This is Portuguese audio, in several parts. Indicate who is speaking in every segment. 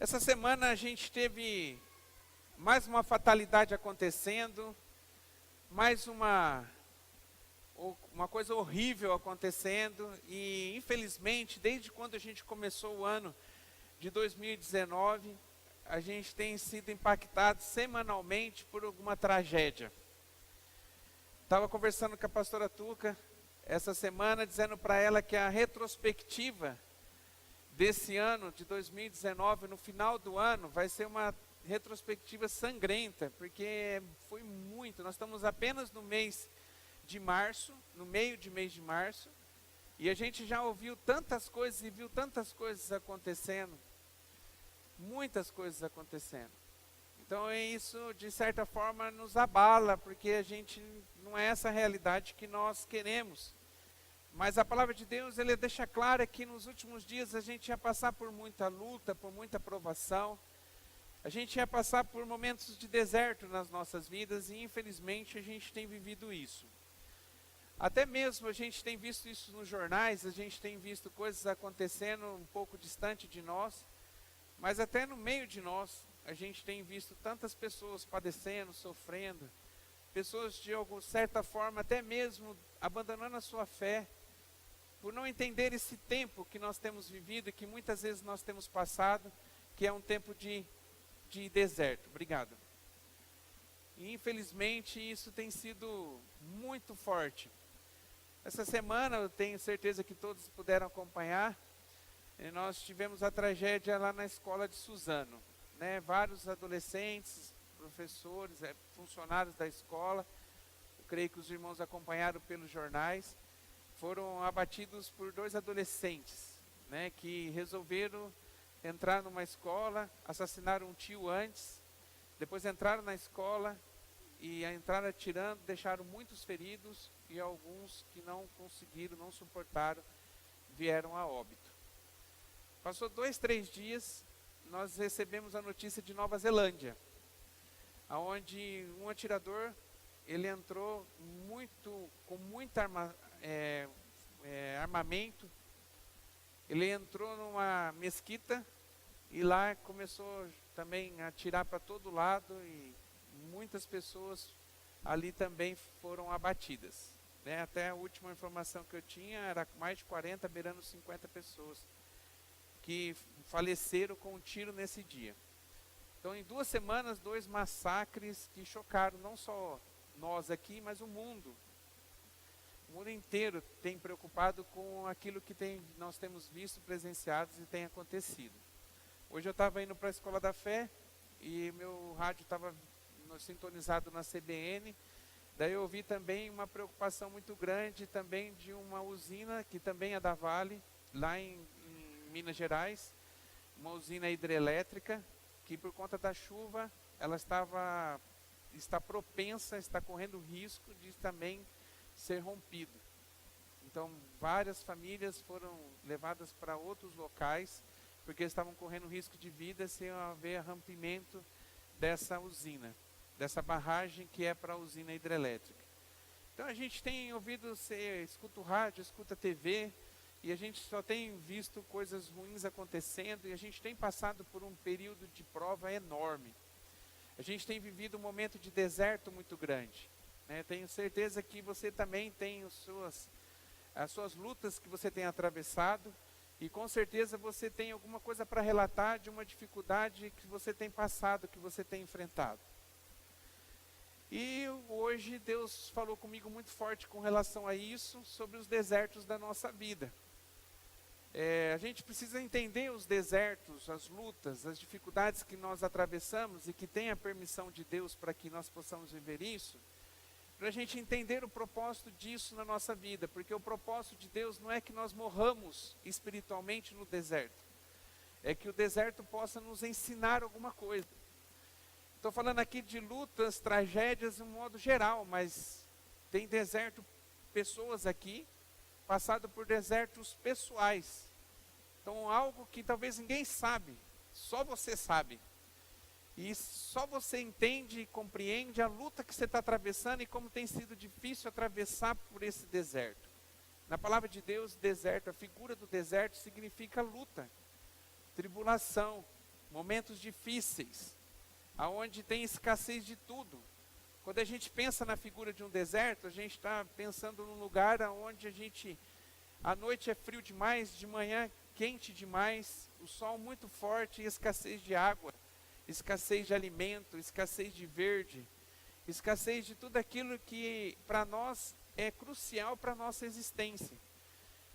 Speaker 1: Essa semana a gente teve mais uma fatalidade acontecendo, mais uma coisa horrível acontecendo e infelizmente desde quando a gente começou o ano de 2019, a gente tem sido impactado semanalmente por alguma tragédia. Estava conversando com a pastora Tuca essa semana, dizendo para ela que a retrospectiva desse ano de 2019, no final do ano, vai ser uma retrospectiva sangrenta, porque foi muito. Nós estamos apenas no mês de março, no meio de mês de março, e a gente já ouviu tantas coisas e viu tantas coisas acontecendo, muitas coisas acontecendo. Então isso, de certa forma, nos abala, porque a gente não é essa realidade que nós queremos. Mas a palavra de Deus, ele deixa clara que nos últimos dias a gente ia passar por muita luta, por muita provação. A gente ia passar por momentos de deserto nas nossas vidas e infelizmente a gente tem vivido isso. Até mesmo a gente tem visto isso nos jornais, a gente tem visto coisas acontecendo um pouco distante de nós, mas até no meio de nós a gente tem visto tantas pessoas padecendo, sofrendo, pessoas de alguma certa forma até mesmo abandonando a sua fé, por não entender esse tempo que nós temos vivido e que muitas vezes nós temos passado, que é um tempo de deserto. Obrigado. E infelizmente isso tem sido muito forte. Essa semana, eu tenho certeza que todos puderam acompanhar, nós tivemos a tragédia lá na escola de Suzano, né? Vários adolescentes, professores, funcionários da escola, eu creio que os irmãos acompanharam pelos jornais, foram abatidos por 2 adolescentes, né, que resolveram entrar numa escola, assassinaram um tio antes, depois entraram na escola e entraram atirando, deixaram muitos feridos e alguns que não conseguiram, não suportaram, vieram a óbito. Passou 2, 3 dias, nós recebemos a notícia de Nova Zelândia, onde um atirador, ele entrou com muito armamento, ele entrou numa mesquita e lá começou também a atirar para todo lado e muitas pessoas ali também foram abatidas, né? Até a última informação que eu tinha era mais de 40, beirando 50 pessoas que faleceram com um tiro nesse dia. Então em 2 semanas, 2 massacres que chocaram não só nós aqui, mas o mundo. O mundo inteiro tem preocupado com aquilo que nós temos visto, presenciados e tem acontecido. Hoje eu estava indo para a Escola da Fé e meu rádio estava sintonizado na CBN. Daí eu ouvi também uma preocupação muito grande também de uma usina que também é da Vale, lá em Minas Gerais, uma usina hidrelétrica que por conta da chuva ela está propensa, está correndo risco de também ser rompido. Então várias famílias foram levadas para outros locais porque estavam correndo risco de vida se haver rompimento dessa usina, dessa barragem que é para a usina hidrelétrica. Então a gente tem ouvido, você escuta o rádio, escuta a TV e a gente só tem visto coisas ruins acontecendo e a gente tem passado por um período de prova enorme. A gente tem vivido um momento de deserto muito grande, né? Tenho certeza que você também tem as suas lutas que você tem atravessado e com certeza você tem alguma coisa para relatar de uma dificuldade que você tem passado, que você tem enfrentado. E hoje Deus falou comigo muito forte com relação a isso, sobre os desertos da nossa vida. A gente precisa entender os desertos, as lutas, as dificuldades que nós atravessamos e que tem a permissão de Deus para que nós possamos viver isso, para a gente entender o propósito disso na nossa vida, porque o propósito de Deus não é que nós morramos espiritualmente no deserto, é que o deserto possa nos ensinar alguma coisa. Estou falando aqui de lutas, tragédias de um modo geral, mas tem deserto, pessoas aqui, passado por desertos pessoais. Então algo que talvez ninguém sabe, só você sabe. E só você entende e compreende a luta que você está atravessando e como tem sido difícil atravessar por esse deserto. Na palavra de Deus, deserto, a figura do deserto significa luta, tribulação, momentos difíceis, aonde tem escassez de tudo. Quando a gente pensa na figura de um deserto, a gente está pensando num lugar onde à noite é frio demais, de manhã quente demais, o sol muito forte e escassez de água, escassez de alimento, escassez de verde, escassez de tudo aquilo que para nós é crucial para a nossa existência.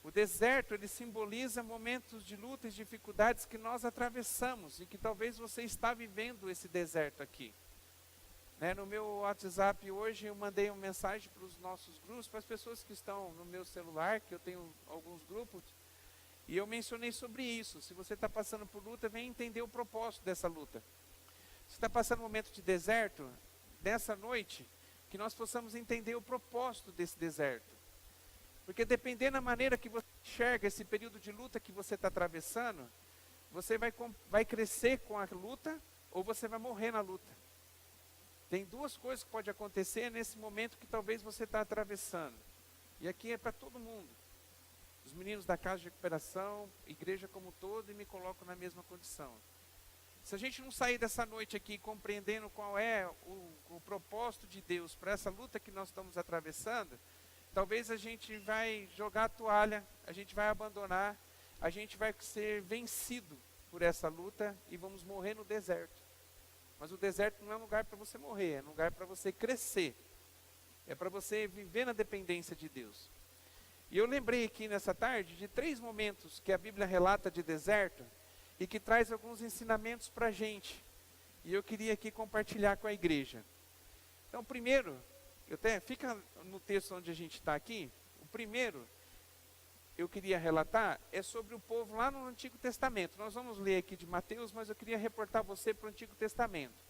Speaker 1: O deserto, ele simboliza momentos de luta e dificuldades que nós atravessamos e que talvez você está vivendo esse deserto aqui. No meu WhatsApp hoje eu mandei uma mensagem para os nossos grupos, para as pessoas que estão no meu celular, que eu tenho alguns grupos, e eu mencionei sobre isso. Se você está passando por luta, vem entender o propósito dessa luta. Se está passando um momento de deserto, nessa noite, que nós possamos entender o propósito desse deserto. Porque dependendo da maneira que você enxerga esse período de luta que você está atravessando, você vai crescer com a luta ou você vai morrer na luta. Tem duas coisas que podem acontecer nesse momento que talvez você está atravessando. E aqui é para todo mundo. Os meninos da casa de recuperação, igreja como um todo, e me coloco na mesma condição. Se a gente não sair dessa noite aqui compreendendo qual é o propósito de Deus para essa luta que nós estamos atravessando, talvez a gente vai jogar a toalha, a gente vai abandonar, a gente vai ser vencido por essa luta e vamos morrer no deserto. Mas o deserto não é um lugar para você morrer, é um lugar para você crescer. É para você viver na dependência de Deus. E eu lembrei aqui nessa tarde de 3 momentos que a Bíblia relata de deserto e que traz alguns ensinamentos para a gente. E eu queria aqui compartilhar com a igreja. Então, primeiro, fica no texto onde a gente está aqui. O primeiro eu queria relatar é sobre o povo lá no Antigo Testamento. Nós vamos ler aqui de Mateus, mas eu queria reportar você para o Antigo Testamento.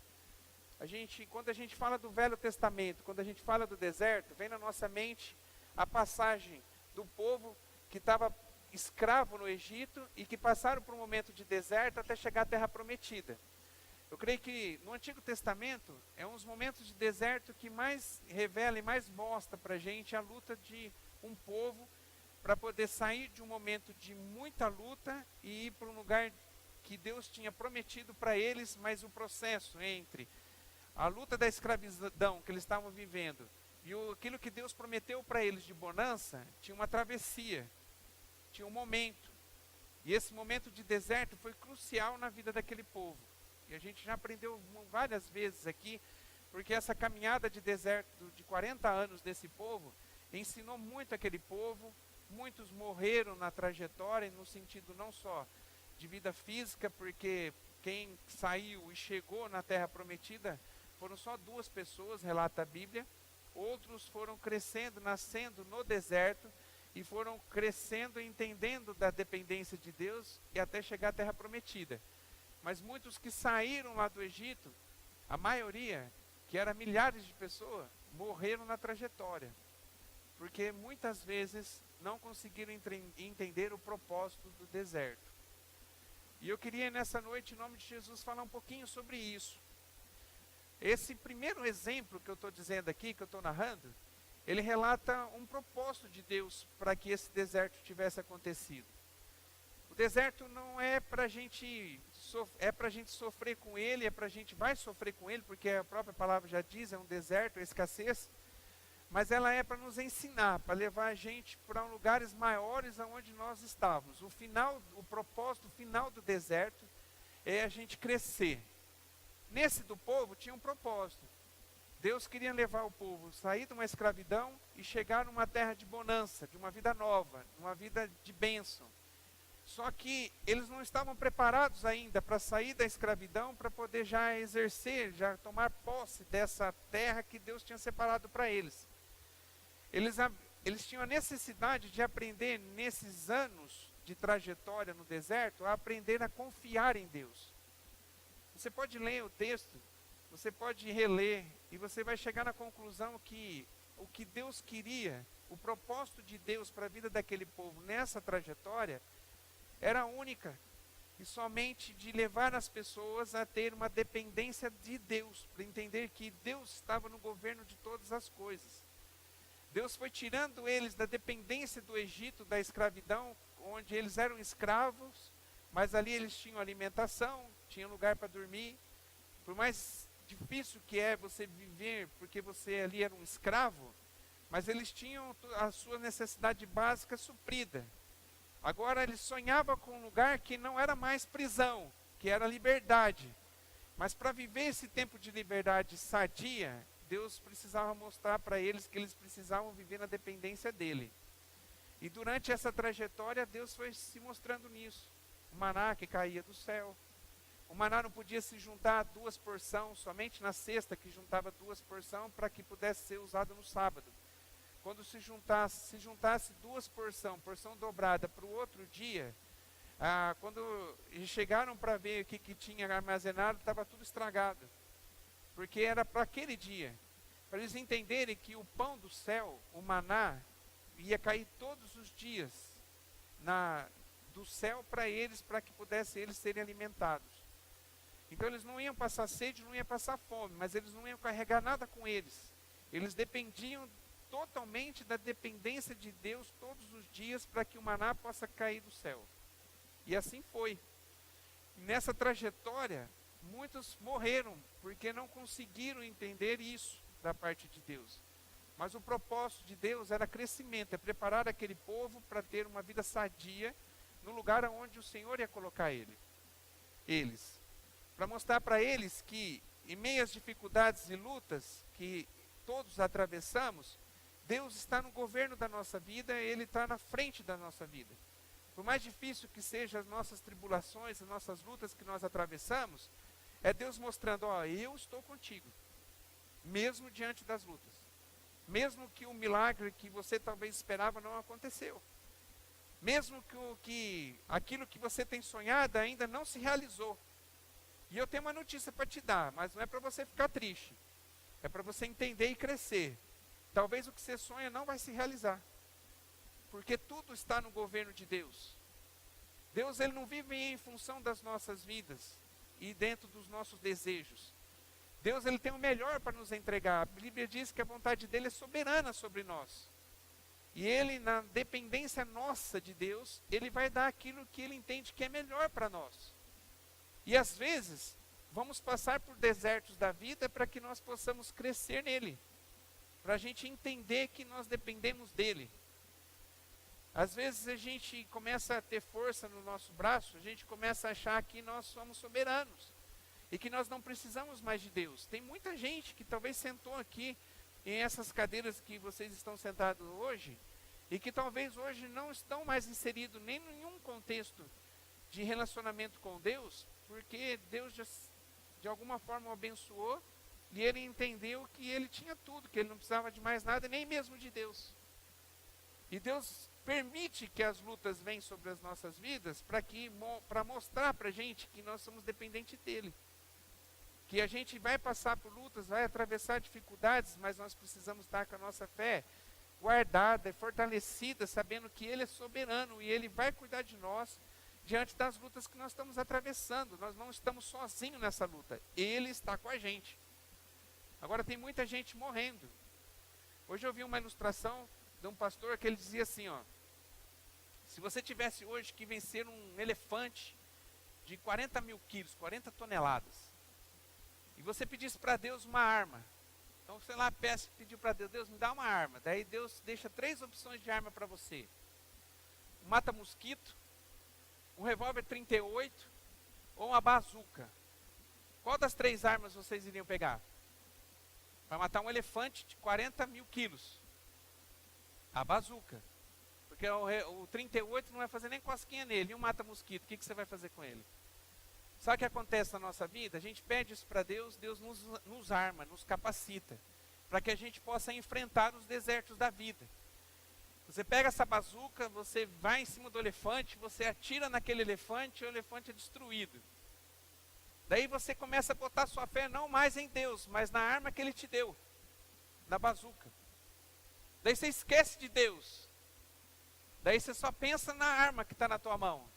Speaker 1: Quando a gente fala do Velho Testamento, quando a gente fala do deserto, vem na nossa mente a passagem do povo que estava escravo no Egito e que passaram por um momento de deserto até chegar à Terra Prometida. Eu creio que no Antigo Testamento é um dos momentos de deserto que mais revela e mais mostra para a gente a luta de um povo para poder sair de um momento de muita luta e ir para um lugar que Deus tinha prometido para eles, mas o processo entre a luta da escravidão que eles estavam vivendo e aquilo que Deus prometeu para eles de bonança, tinha uma travessia, tinha um momento. E esse momento de deserto foi crucial na vida daquele povo. E a gente já aprendeu várias vezes aqui, porque essa caminhada de deserto de 40 anos desse povo ensinou muito aquele povo. Muitos morreram na trajetória, no sentido não só de vida física, porque quem saiu e chegou na Terra Prometida foram só 2 pessoas, relata a Bíblia. Outros foram crescendo, nascendo no deserto e foram crescendo e entendendo da dependência de Deus e até chegar à Terra Prometida. Mas muitos que saíram lá do Egito, a maioria, que era milhares de pessoas, morreram na trajetória. Porque muitas vezes não conseguiram entender o propósito do deserto. E eu queria nessa noite, em nome de Jesus, falar um pouquinho sobre isso. Esse primeiro exemplo que eu estou dizendo aqui, que eu estou narrando, ele relata um propósito de Deus para que esse deserto tivesse acontecido. O deserto não é para a gente sofrer com ele, vai sofrer com ele, porque a própria palavra já diz, é um deserto, é escassez, mas ela é para nos ensinar, para levar a gente para lugares maiores aonde nós estávamos. O propósito final do deserto é a gente crescer. Nesse do povo tinha um propósito. Deus queria levar o povo, sair de uma escravidão e chegar numa terra de bonança, de uma vida nova, uma vida de bênção. Só que eles não estavam preparados ainda para sair da escravidão, para poder já exercer, já tomar posse dessa terra que Deus tinha separado para eles. Eles tinham a necessidade de aprender nesses anos de trajetória no deserto, a aprender a confiar em Deus. Você pode ler o texto, você pode reler, e você vai chegar na conclusão que o que Deus queria, o propósito de Deus para a vida daquele povo nessa trajetória, era única, e somente de levar as pessoas a ter uma dependência de Deus, para entender que Deus estava no governo de todas as coisas. Deus foi tirando eles da dependência do Egito, da escravidão, onde eles eram escravos, mas ali eles tinham alimentação, tinham lugar para dormir. Por mais difícil que é você viver, porque você ali era um escravo, mas eles tinham a sua necessidade básica suprida. Agora eles sonhavam com um lugar que não era mais prisão, que era liberdade. Mas para viver esse tempo de liberdade sadia, Deus precisava mostrar para eles que eles precisavam viver na dependência dele. E durante essa trajetória, Deus foi se mostrando nisso. O maná que caía do céu. O maná não podia se juntar a 2 porções, somente na sexta que juntava 2 porções para que pudesse ser usado no sábado. Quando se juntasse 2 porções, porção dobrada para o outro dia, quando eles chegaram para ver o que tinha armazenado, estava tudo estragado. Porque era para aquele dia. Para eles entenderem que o pão do céu, o maná, ia cair todos os dias do céu para eles, para que pudessem eles serem alimentados. Então eles não iam passar sede, não iam passar fome, mas eles não iam carregar nada com eles. Eles dependiam totalmente da dependência de Deus todos os dias para que o maná possa cair do céu. E assim foi. E nessa trajetória, muitos morreram porque não conseguiram entender isso da parte de Deus. Mas o propósito de Deus era crescimento, é preparar aquele povo para ter uma vida sadia no lugar onde o Senhor ia colocar eles. Para mostrar para eles que, em meio às dificuldades e lutas que todos atravessamos, Deus está no governo da nossa vida, Ele está na frente da nossa vida. Por mais difícil que sejam as nossas tribulações, as nossas lutas que nós atravessamos, é Deus mostrando, eu estou contigo, mesmo diante das lutas. Mesmo que o milagre que você talvez esperava não aconteceu. Mesmo que aquilo que você tem sonhado ainda não se realizou. E eu tenho uma notícia para te dar, mas não é para você ficar triste. É para você entender e crescer. Talvez o que você sonha não vai se realizar. Porque tudo está no governo de Deus. Deus, Ele não vive em função das nossas vidas e dentro dos nossos desejos. Deus, Ele tem o melhor para nos entregar. A Bíblia diz que a vontade dEle é soberana sobre nós. E Ele, na dependência nossa de Deus, Ele vai dar aquilo que Ele entende que é melhor para nós. E às vezes, vamos passar por desertos da vida para que nós possamos crescer nele. Para a gente entender que nós dependemos dEle. Às vezes a gente começa a ter força no nosso braço, a gente começa a achar que nós somos soberanos. E que nós não precisamos mais de Deus. Tem muita gente que talvez sentou aqui em essas cadeiras que vocês estão sentados hoje, e que talvez hoje não estão mais inseridos nem em nenhum contexto de relacionamento com Deus, porque Deus já, de alguma forma o abençoou, e ele entendeu que ele tinha tudo, que ele não precisava de mais nada, nem mesmo de Deus. E Deus permite que as lutas venham sobre as nossas vidas, para mostrar para a gente que nós somos dependentes dEle. Que a gente vai passar por lutas, vai atravessar dificuldades, mas nós precisamos estar com a nossa fé guardada e fortalecida, sabendo que Ele é soberano e Ele vai cuidar de nós diante das lutas que nós estamos atravessando. Nós não estamos sozinhos nessa luta, Ele está com a gente. Agora tem muita gente morrendo. Hoje eu vi uma ilustração de um pastor que ele dizia assim, se você tivesse hoje que vencer um elefante de 40 mil quilos, 40 toneladas, e você pedisse para Deus uma arma. Então, sei lá, pediu para Deus, Deus me dá uma arma. Daí Deus deixa 3 opções de arma para você. Um mata-mosquito, um revólver 38 ou uma bazuca. Qual das 3 armas vocês iriam pegar? Para matar um elefante de 40 mil quilos. A bazuca. Porque o 38 não vai fazer nem cosquinha nele. E um mata-mosquito, o que você vai fazer com ele? Sabe o que acontece na nossa vida? A gente pede isso para Deus, Deus nos arma, nos capacita, para que a gente possa enfrentar os desertos da vida. Você pega essa bazuca, você vai em cima do elefante, você atira naquele elefante e o elefante é destruído. Daí você começa a botar sua fé não mais em Deus, mas na arma que Ele te deu, na bazuca. Daí você esquece de Deus. Daí você só pensa na arma que está na tua mão.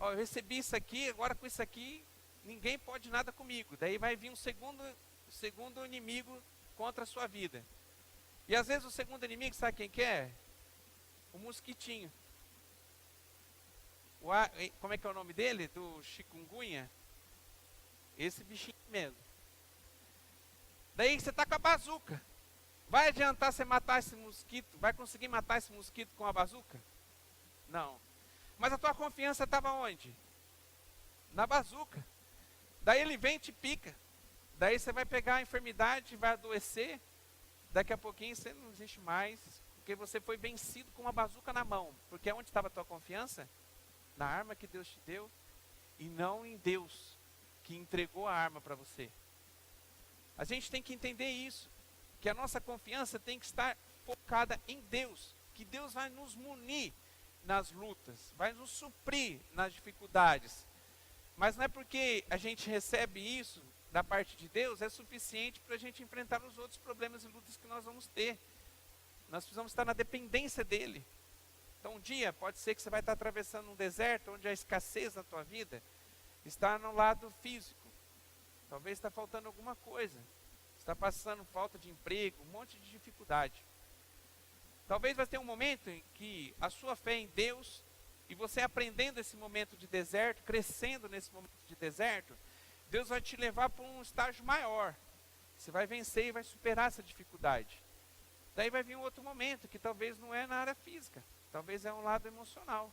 Speaker 1: Eu recebi isso aqui, agora com isso aqui, ninguém pode nada comigo. Daí vai vir um segundo inimigo contra a sua vida. E às vezes o segundo inimigo, sabe quem que é? O mosquitinho. Como é que é o nome dele? Do chikungunya? Esse bichinho mesmo. Daí você está com a bazuca. Vai adiantar você matar esse mosquito? Vai conseguir matar esse mosquito com a bazuca? Não. Mas a tua confiança estava onde? Na bazuca. Daí ele vem e te pica. Daí você vai pegar a enfermidade, vai adoecer. Daqui a pouquinho você não existe mais. Porque você foi vencido com uma bazuca na mão. Porque onde estava a tua confiança? Na arma que Deus te deu. E não em Deus, que entregou a arma para você. A gente tem que entender isso. Que a nossa confiança tem que estar focada em Deus. Que Deus vai nos munir nas lutas. Vai nos suprir nas dificuldades. Mas não é porque a gente recebe isso da parte de Deus, é suficiente para a gente enfrentar os outros problemas e lutas que nós vamos ter. Nós precisamos estar na dependência dEle. Então um dia pode ser que você vai estar atravessando um deserto, onde a escassez na tua vida está no lado físico. Talvez está faltando alguma coisa. Está passando falta de emprego, um monte de dificuldade. Talvez vai ter um momento em que a sua fé em Deus, e você aprendendo esse momento de deserto, crescendo nesse momento de deserto, Deus vai te levar para um estágio maior. Você vai vencer e vai superar essa dificuldade. Daí vai vir um outro momento, que talvez não é na área física, talvez é um lado emocional.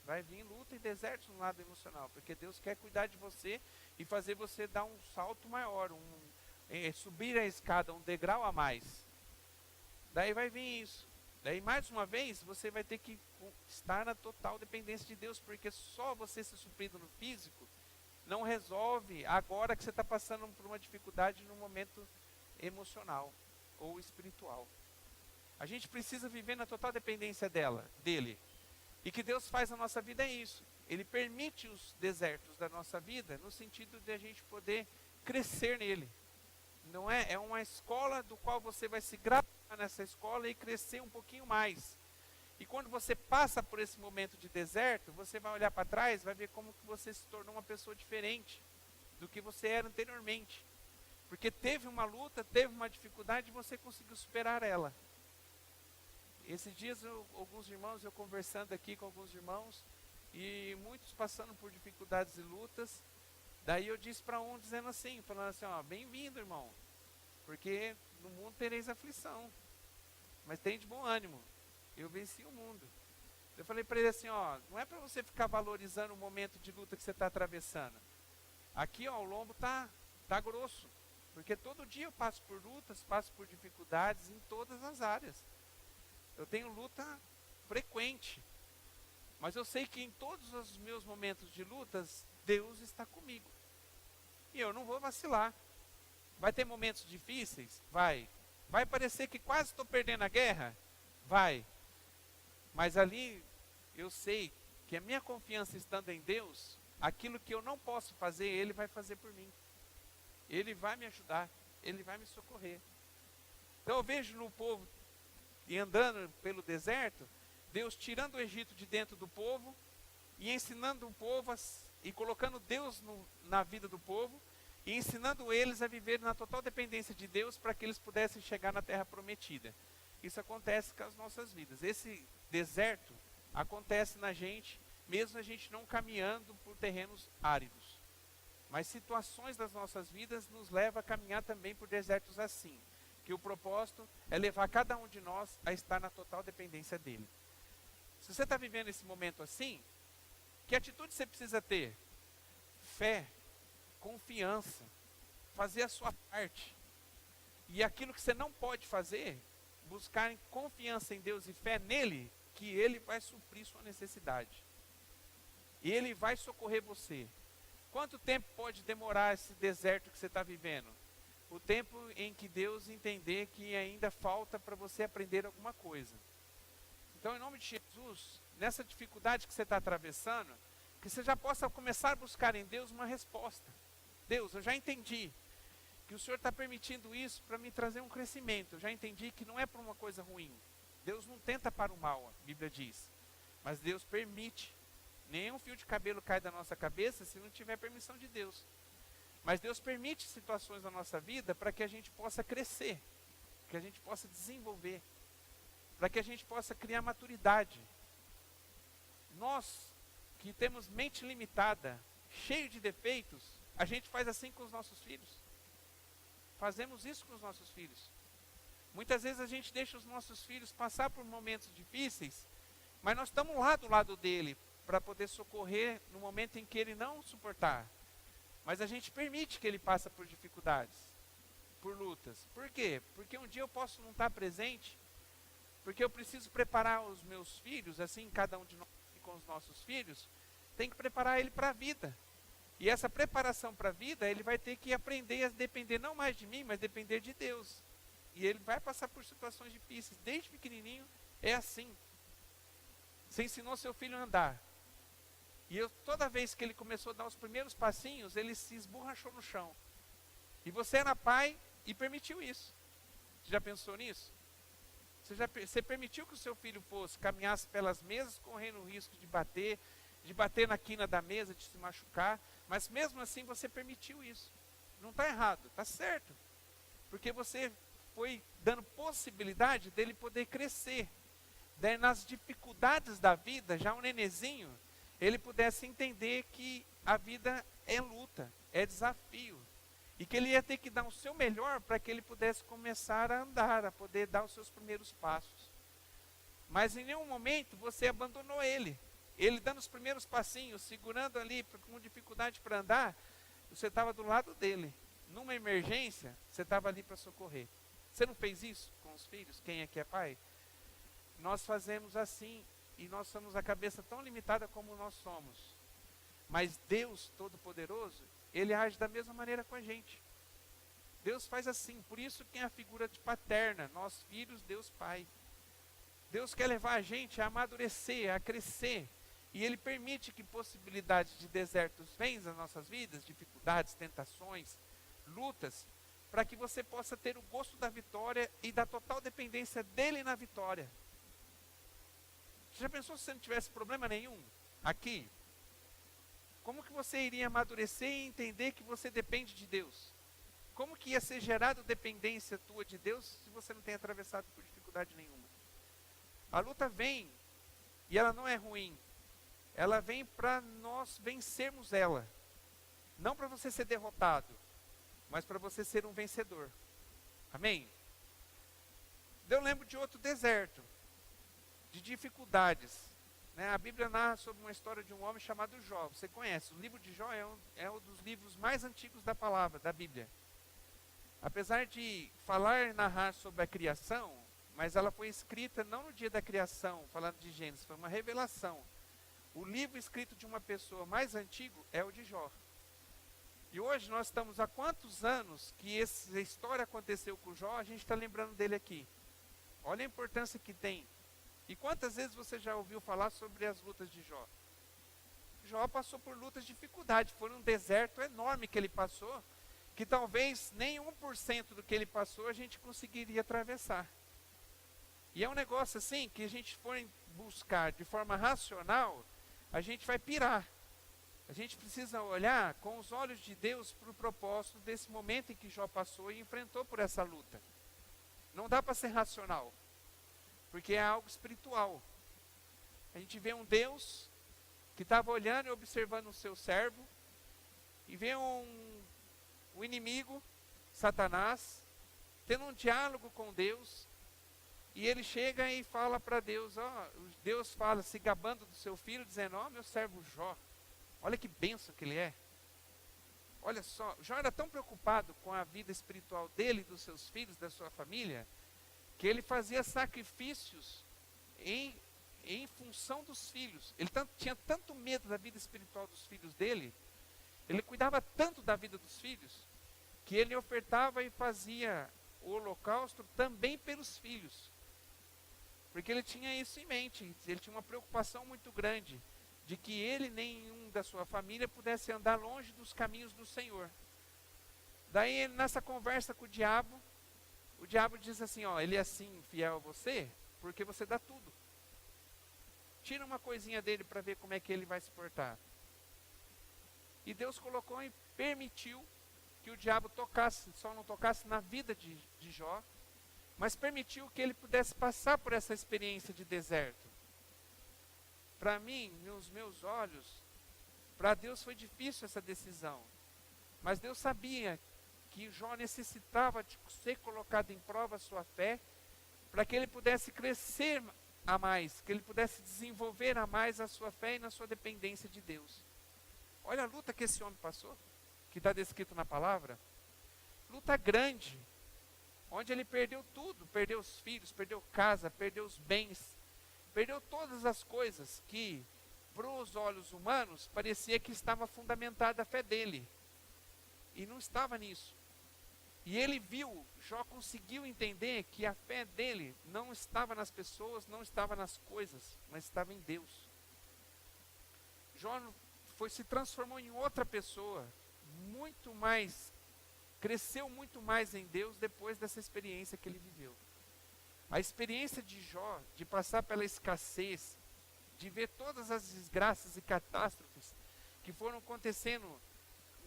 Speaker 1: Vai vir luta e desertos no lado emocional, porque Deus quer cuidar de você e fazer você dar um salto maior, subir a escada, um degrau a mais. Daí vai vir isso. Daí mais uma vez você vai ter que estar na total dependência de Deus, porque só você ser suprido no físico não resolve agora que você está passando por uma dificuldade no momento emocional ou espiritual. A gente precisa viver na total dependência dele. E que Deus faz na nossa vida é isso. Ele permite os desertos da nossa vida no sentido de a gente poder crescer nele. Não é? É uma escola do qual você vai se graduar nessa escola e crescer um pouquinho mais. E quando você passa por esse momento de deserto, você vai olhar para trás, vai ver como que você se tornou uma pessoa diferente do que você era anteriormente. Porque teve uma luta, teve uma dificuldade e você conseguiu superar ela. Esses dias eu conversando aqui com alguns irmãos, e muitos passando por dificuldades e lutas. Daí eu disse para um, dizendo assim, falando assim, ó, bem-vindo, irmão, porque no mundo tereis aflição, mas tem de bom ânimo, eu venci o mundo. Eu falei para ele assim, ó, não é para você ficar valorizando o momento de luta que você está atravessando. Aqui, ó, o lombo tá grosso, porque todo dia eu passo por lutas, passo por dificuldades em todas as áreas. Eu tenho luta frequente, mas eu sei que em todos os meus momentos de lutas, Deus está comigo. E eu não vou vacilar. Vai ter momentos difíceis? Vai. Vai parecer que quase estou perdendo a guerra? Vai. Mas ali eu sei que a minha confiança estando em Deus, aquilo que eu não posso fazer, Ele vai fazer por mim. Ele vai me ajudar, Ele vai me socorrer. Então eu vejo no povo, e andando pelo deserto, Deus tirando o Egito de dentro do povo, e ensinando o povo, e colocando Deus na vida do povo, e ensinando eles a viver na total dependência de Deus, para que eles pudessem chegar na terra prometida. Isso acontece com as nossas vidas. Esse deserto acontece na gente, mesmo a gente não caminhando por terrenos áridos. Mas situações das nossas vidas nos levam a caminhar também por desertos assim. Que o propósito é levar cada um de nós a estar na total dependência dele. Se você está vivendo esse momento assim, que atitude você precisa ter? Fé, confiança, fazer a sua parte. E aquilo que você não pode fazer, buscar confiança em Deus e fé nele, que Ele vai suprir sua necessidade. E Ele vai socorrer você. Quanto tempo pode demorar esse deserto que você está vivendo? O tempo em que Deus entender que ainda falta para você aprender alguma coisa. Então, em nome de Jesus, nessa dificuldade que você está atravessando, que você já possa começar a buscar em Deus uma resposta. Deus, eu já entendi que o Senhor está permitindo isso para me trazer um crescimento. Eu já entendi que não é para uma coisa ruim. Deus não tenta para o mal, a Bíblia diz. Mas Deus permite. Nenhum fio de cabelo cai da nossa cabeça se não tiver permissão de Deus. Mas Deus permite situações na nossa vida para que a gente possa crescer, que a gente possa desenvolver, para que a gente possa criar maturidade. Nós que temos mente limitada, cheio de defeitos, a gente faz assim com os nossos filhos. Fazemos isso com os nossos filhos. Muitas vezes a gente deixa os nossos filhos passar por momentos difíceis, mas nós estamos lá do lado dele para poder socorrer no momento em que ele não suportar. Mas a gente permite que ele passe por dificuldades, por lutas. Por quê? Porque um dia eu posso não estar presente, porque eu preciso preparar os meus filhos, assim cada um de nós com os nossos filhos, tem que preparar ele para a vida. E essa preparação para a vida, ele vai ter que aprender a depender não mais de mim, mas depender de Deus. E ele vai passar por situações difíceis. Desde pequenininho é assim. Você ensinou seu filho a andar. E toda vez que ele começou a dar os primeiros passinhos, ele se esborrachou no chão. E você era pai e permitiu isso. Você já pensou nisso? Você permitiu que o seu filho caminhasse pelas mesas, correndo o risco de bater na quina da mesa, de se machucar. Mas mesmo assim você permitiu isso. Não está errado, está certo. Porque você foi dando possibilidade dele poder crescer. Daí nas dificuldades da vida, já um nenezinho, ele pudesse entender que a vida é luta, é desafio. E que ele ia ter que dar o seu melhor para que ele pudesse começar a andar, a poder dar os seus primeiros passos. Mas em nenhum momento você abandonou ele. Ele dando os primeiros passinhos, segurando ali com dificuldade para andar, você estava do lado dele. Numa emergência, você estava ali para socorrer. Você não fez isso com os filhos? Quem é que é pai? Nós fazemos assim, e nós somos a cabeça tão limitada como nós somos. Mas Deus Todo-Poderoso, Ele age da mesma maneira com a gente. Deus faz assim, por isso que é a figura de paterna, nós filhos, Deus Pai. Deus quer levar a gente a amadurecer, a crescer. E Ele permite que possibilidades de desertos venham às nossas vidas, dificuldades, tentações, lutas, para que você possa ter o gosto da vitória e da total dependência dEle na vitória. Você já pensou se você não tivesse problema nenhum aqui? Como que você iria amadurecer e entender que você depende de Deus? Como que ia ser gerado dependência tua de Deus se você não tem atravessado por dificuldade nenhuma? A luta vem e ela não é ruim. Ela vem para nós vencermos ela. Não para você ser derrotado, mas para você ser um vencedor. Amém? Eu lembro de outro deserto, de dificuldades. A Bíblia narra sobre uma história de um homem chamado Jó. Você conhece, o livro de Jó é um dos livros mais antigos da palavra, da Bíblia. Apesar de falar e narrar sobre a criação, mas ela foi escrita não no dia da criação, falando de Gênesis, foi uma revelação. O livro escrito de uma pessoa mais antigo é o de Jó. E hoje nós estamos há quantos anos que essa história aconteceu com Jó, a gente está lembrando dele aqui. Olha a importância que tem. E quantas vezes você já ouviu falar sobre as lutas de Jó? Jó passou por lutas de dificuldade, foi um deserto enorme que ele passou, que talvez nem 1% do que ele passou a gente conseguiria atravessar. E é um negócio assim, que a gente for buscar de forma racional, a gente vai pirar. A gente precisa olhar com os olhos de Deus para o propósito desse momento em que Jó passou e enfrentou por essa luta. Não dá para ser racional, porque é algo espiritual. A gente vê um Deus que estava olhando e observando o seu servo, e vê o inimigo, Satanás, tendo um diálogo com Deus, e ele chega e fala para Deus, Deus fala, se gabando do seu filho, dizendo, meu servo Jó, olha que bênção que ele é. Olha só, Jó era tão preocupado com a vida espiritual dele, dos seus filhos, da sua família, que ele fazia sacrifícios em função dos filhos. Ele tinha tanto medo da vida espiritual dos filhos dele, ele cuidava tanto da vida dos filhos, que ele ofertava e fazia o holocausto também pelos filhos. Porque ele tinha isso em mente, ele tinha uma preocupação muito grande, de que ele nem nenhum da sua família pudesse andar longe dos caminhos do Senhor. Daí, nessa conversa com o diabo diz assim, ele é assim fiel a você, porque você dá tudo. Tira uma coisinha dele para ver como é que ele vai se portar. E Deus colocou e permitiu que o diabo só não tocasse na vida de Jó, mas permitiu que ele pudesse passar por essa experiência de deserto. para mim, nos meus olhos, para Deus foi difícil essa decisão. Mas Deus sabia que Jó necessitava de ser colocado em prova a sua fé, para que ele pudesse crescer a mais, que ele pudesse desenvolver a mais a sua fé e na sua dependência de Deus. Olha a luta que esse homem passou, que está descrito na palavra. Luta grande, onde ele perdeu tudo, perdeu os filhos, perdeu casa, perdeu os bens, perdeu todas as coisas que, para os olhos humanos, parecia que estava fundamentada a fé dele. E não estava nisso. E ele viu, Jó conseguiu entender que a fé dele não estava nas pessoas, não estava nas coisas, mas estava em Deus. Jó se transformou em outra pessoa, muito mais, cresceu muito mais em Deus depois dessa experiência que ele viveu. A experiência de Jó, de passar pela escassez, de ver todas as desgraças e catástrofes que foram acontecendo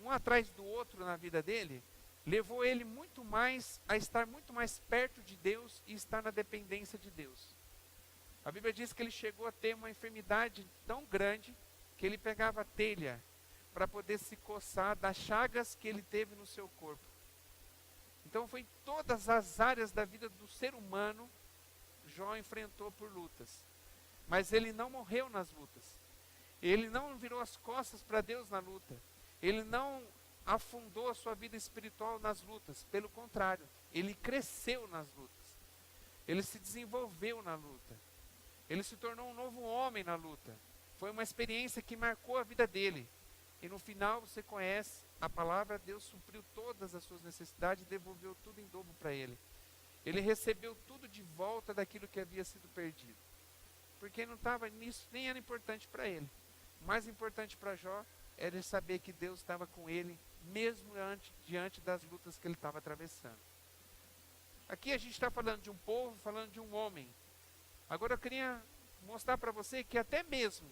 Speaker 1: um atrás do outro na vida dele, levou ele muito mais a estar muito mais perto de Deus e estar na dependência de Deus. A Bíblia diz que ele chegou a ter uma enfermidade tão grande que ele pegava telha para poder se coçar das chagas que ele teve no seu corpo. Então foi em todas as áreas da vida do ser humano, Jó enfrentou por lutas. Mas ele não morreu nas lutas. Ele não virou as costas para Deus na luta. Ele não afundou a sua vida espiritual nas lutas. Pelo contrário, ele cresceu nas lutas. Ele se desenvolveu na luta. Ele se tornou um novo homem na luta. Foi uma experiência que marcou a vida dele. E no final você conhece a palavra, Deus supriu todas as suas necessidades e devolveu tudo em dobro para ele. Ele recebeu tudo de volta daquilo que havia sido perdido. Porque não estava nisso, nem era importante para ele. O mais importante para Jó era ele saber que Deus estava com ele, mesmo diante das lutas que ele estava atravessando. Aqui a gente está falando de um povo, falando de um homem. Agora eu queria mostrar para você que até mesmo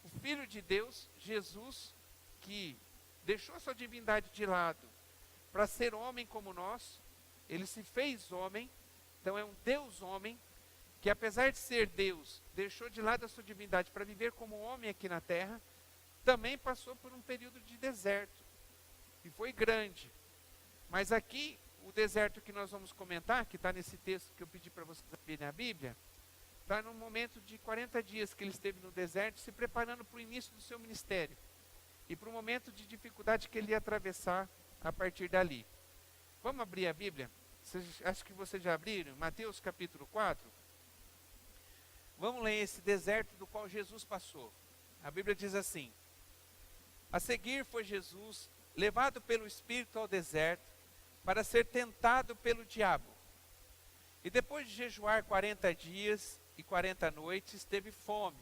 Speaker 1: o Filho de Deus, Jesus, que deixou sua divindade de lado para ser homem como nós, ele se fez homem, então é um Deus homem, que apesar de ser Deus, deixou de lado a sua divindade para viver como homem aqui na terra, também passou por um período de deserto, e foi grande. Mas aqui, o deserto que nós vamos comentar, que está nesse texto que eu pedi para vocês abrirem a Bíblia, está num momento de 40 dias que ele esteve no deserto, se preparando para o início do seu ministério, e para o momento de dificuldade que ele ia atravessar a partir dali. Vamos abrir a Bíblia? Acho que vocês já abriram, Mateus capítulo 4. Vamos ler esse deserto do qual Jesus passou. A Bíblia diz assim: a seguir foi Jesus levado pelo Espírito ao deserto para ser tentado pelo diabo. E depois de jejuar 40 dias e 40 noites, teve fome.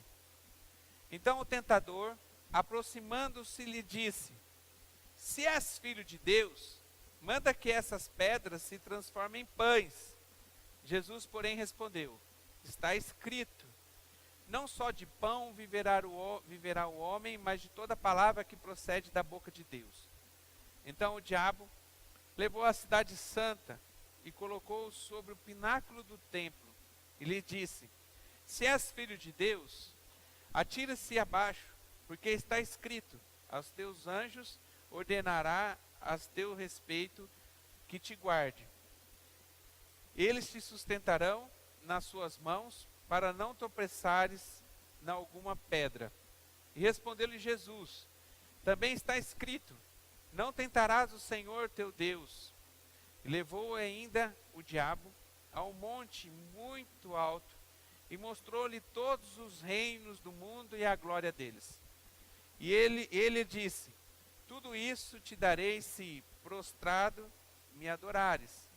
Speaker 1: Então o tentador, aproximando-se, lhe disse: se és filho de Deus, manda que essas pedras se transformem em pães. Jesus, porém, respondeu: está escrito, não só de pão viverá o homem, mas de toda palavra que procede da boca de Deus. Então o diabo levou a cidade santa e colocou-o sobre o pináculo do templo e lhe disse: se és filho de Deus, atira-se abaixo, porque está escrito, aos teus anjos ordenará a teu respeito que te guarde. Eles te sustentarão nas suas mãos, para não tropeçares em alguma pedra. E respondeu-lhe Jesus: também está escrito, não tentarás o Senhor teu Deus. E levou ainda o diabo a um monte muito alto, e mostrou-lhe todos os reinos do mundo e a glória deles. E ele disse: tudo isso te darei se prostrado me adorares.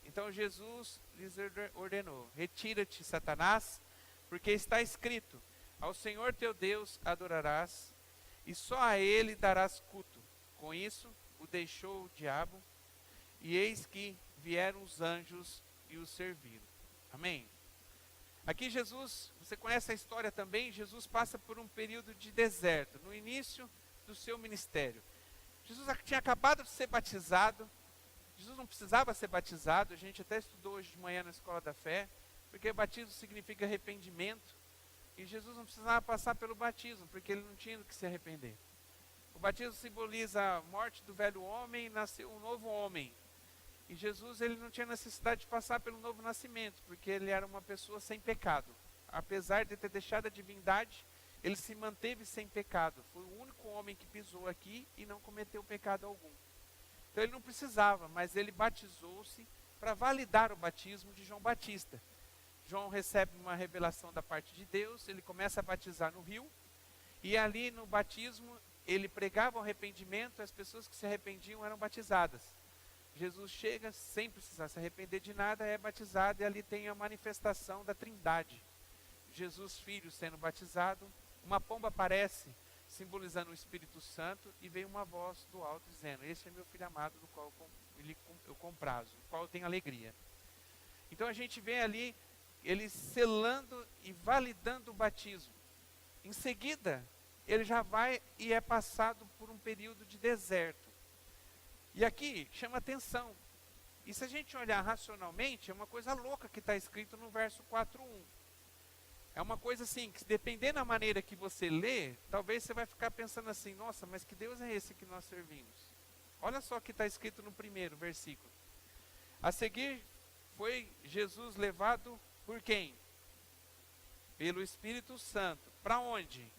Speaker 1: Então Jesus lhes ordenou: retira-te, Satanás, porque está escrito, ao Senhor teu Deus adorarás, e só a ele darás culto. Com isso o deixou o diabo, e eis que vieram os anjos e o serviram. Amém? Aqui Jesus, você conhece a história também, Jesus passa por um período de deserto, no início do seu ministério. Jesus tinha acabado de ser batizado. Jesus não precisava ser batizado, a gente até estudou hoje de manhã na Escola da Fé, porque batismo significa arrependimento. e Jesus não precisava passar pelo batismo, porque ele não tinha do que se arrepender. O batismo simboliza a morte do velho homem e nasceu um novo homem. E Jesus, ele não tinha necessidade de passar pelo novo nascimento, porque ele era uma pessoa sem pecado. Apesar de ter deixado a divindade, ele se manteve sem pecado. Foi o único homem que pisou aqui e não cometeu pecado algum. Então ele não precisava, mas ele batizou-se para validar o batismo de João Batista. João recebe uma revelação da parte de Deus, ele começa a batizar no rio, e ali no batismo ele pregava o arrependimento, as pessoas que se arrependiam eram batizadas. Jesus chega sem precisar se arrepender de nada, é batizado, e ali tem a manifestação da Trindade. Jesus Filho sendo batizado, uma pomba aparece, simbolizando o Espírito Santo, e vem uma voz do alto dizendo: esse é meu Filho amado, no qual eu comprazo, no qual eu tenho alegria. Então a gente vê ali, ele selando e validando o batismo. Em seguida, ele já vai e é passado por um período de deserto. E aqui chama atenção. E se a gente olhar racionalmente, é uma coisa louca que está escrito no verso 4:1. É uma coisa assim, que dependendo da maneira que você lê, talvez você vai ficar pensando assim: nossa, mas que Deus é esse que nós servimos? Olha só o que está escrito no primeiro versículo. A seguir, foi Jesus levado por quem? Pelo Espírito Santo. Para onde?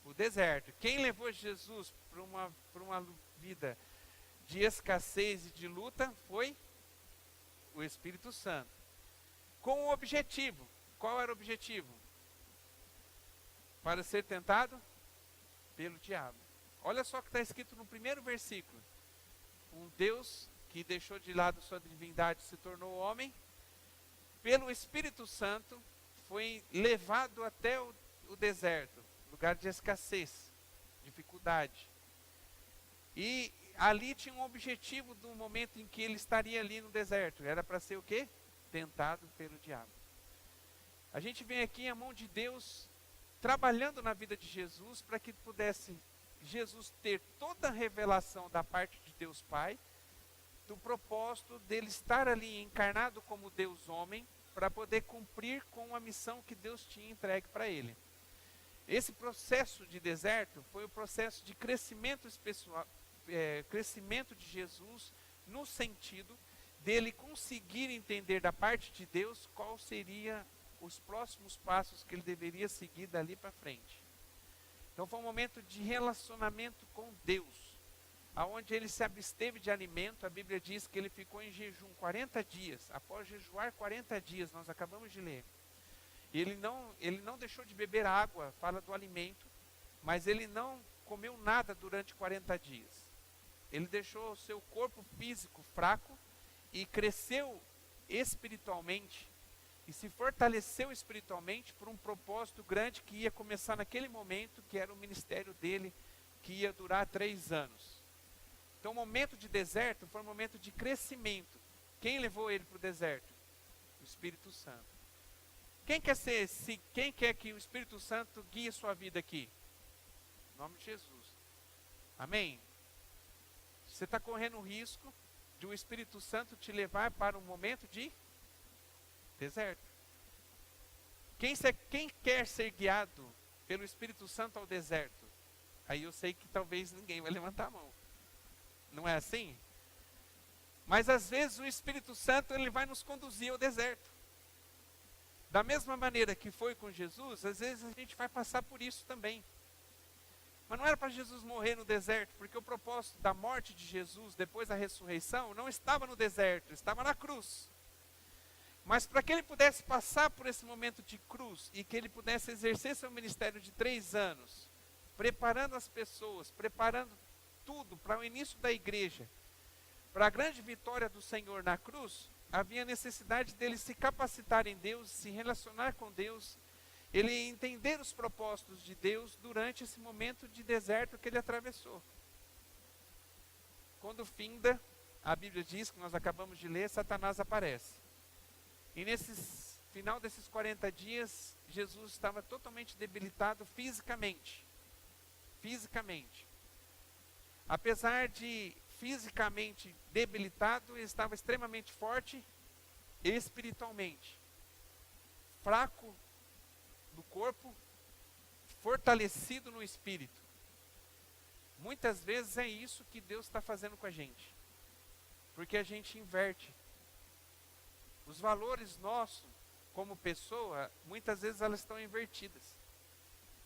Speaker 1: O deserto. Quem levou Jesus para uma vida de escassez e de luta foi o Espírito Santo. Com o objetivo. Qual era o objetivo? Para ser tentado pelo diabo. Olha só o que está escrito no primeiro versículo. Um Deus que deixou de lado sua divindade, se tornou homem, pelo Espírito Santo, foi levado até o deserto, lugar de escassez, dificuldade. E ali tinha um objetivo do momento em que ele estaria ali no deserto. Era para ser o quê? Tentado pelo diabo. A gente vê aqui a mão de Deus trabalhando na vida de Jesus para que pudesse Jesus ter toda a revelação da parte de Deus Pai, do propósito dele estar ali encarnado como Deus homem, para poder cumprir com a missão que Deus tinha entregue para ele. Esse processo de deserto foi o processo de crescimento crescimento de Jesus, no sentido dele conseguir entender da parte de Deus qual seria os próximos passos que ele deveria seguir dali para frente. Então foi um momento de relacionamento com Deus, aonde ele se absteve de alimento. A Bíblia diz que ele ficou em jejum 40 dias, após jejuar 40 dias, nós acabamos de ler. Ele não deixou de beber água, fala do alimento, mas ele não comeu nada durante 40 dias. Ele deixou o seu corpo físico fraco e cresceu espiritualmente e se fortaleceu espiritualmente por um propósito grande que ia começar naquele momento, que era o ministério dele, que ia durar 3 anos. Então o momento de deserto foi um momento de crescimento. Quem levou ele para o deserto? O Espírito Santo. Quem quer que o Espírito Santo guie a sua vida aqui? Em nome de Jesus. Amém? Você está correndo o risco de o Espírito Santo te levar para um momento de deserto. Quem quer ser guiado pelo Espírito Santo ao deserto? Aí eu sei que talvez ninguém vai levantar a mão. Não é assim? Mas às vezes o Espírito Santo ele vai nos conduzir ao deserto. Da mesma maneira que foi com Jesus, às vezes a gente vai passar por isso também. Mas não era para Jesus morrer no deserto, porque o propósito da morte de Jesus, depois da ressurreição, não estava no deserto, estava na cruz. Mas para que ele pudesse passar por esse momento de cruz, e que ele pudesse exercer seu ministério de 3 anos, preparando as pessoas, preparando tudo para o início da igreja, para a grande vitória do Senhor na cruz, havia necessidade dele se capacitar em Deus, se relacionar com Deus, ele entender os propósitos de Deus durante esse momento de deserto que ele atravessou. Quando finda, a Bíblia diz, que nós acabamos de ler, Satanás aparece. E nesse final desses 40 dias, Jesus estava totalmente debilitado fisicamente. Fisicamente. Apesar de fisicamente debilitado, ele estava extremamente forte espiritualmente. Fraco do corpo, fortalecido no espírito. Muitas vezes é isso que Deus está fazendo com a gente, porque a gente inverte. Os valores nossos, como pessoa, muitas vezes elas estão invertidas.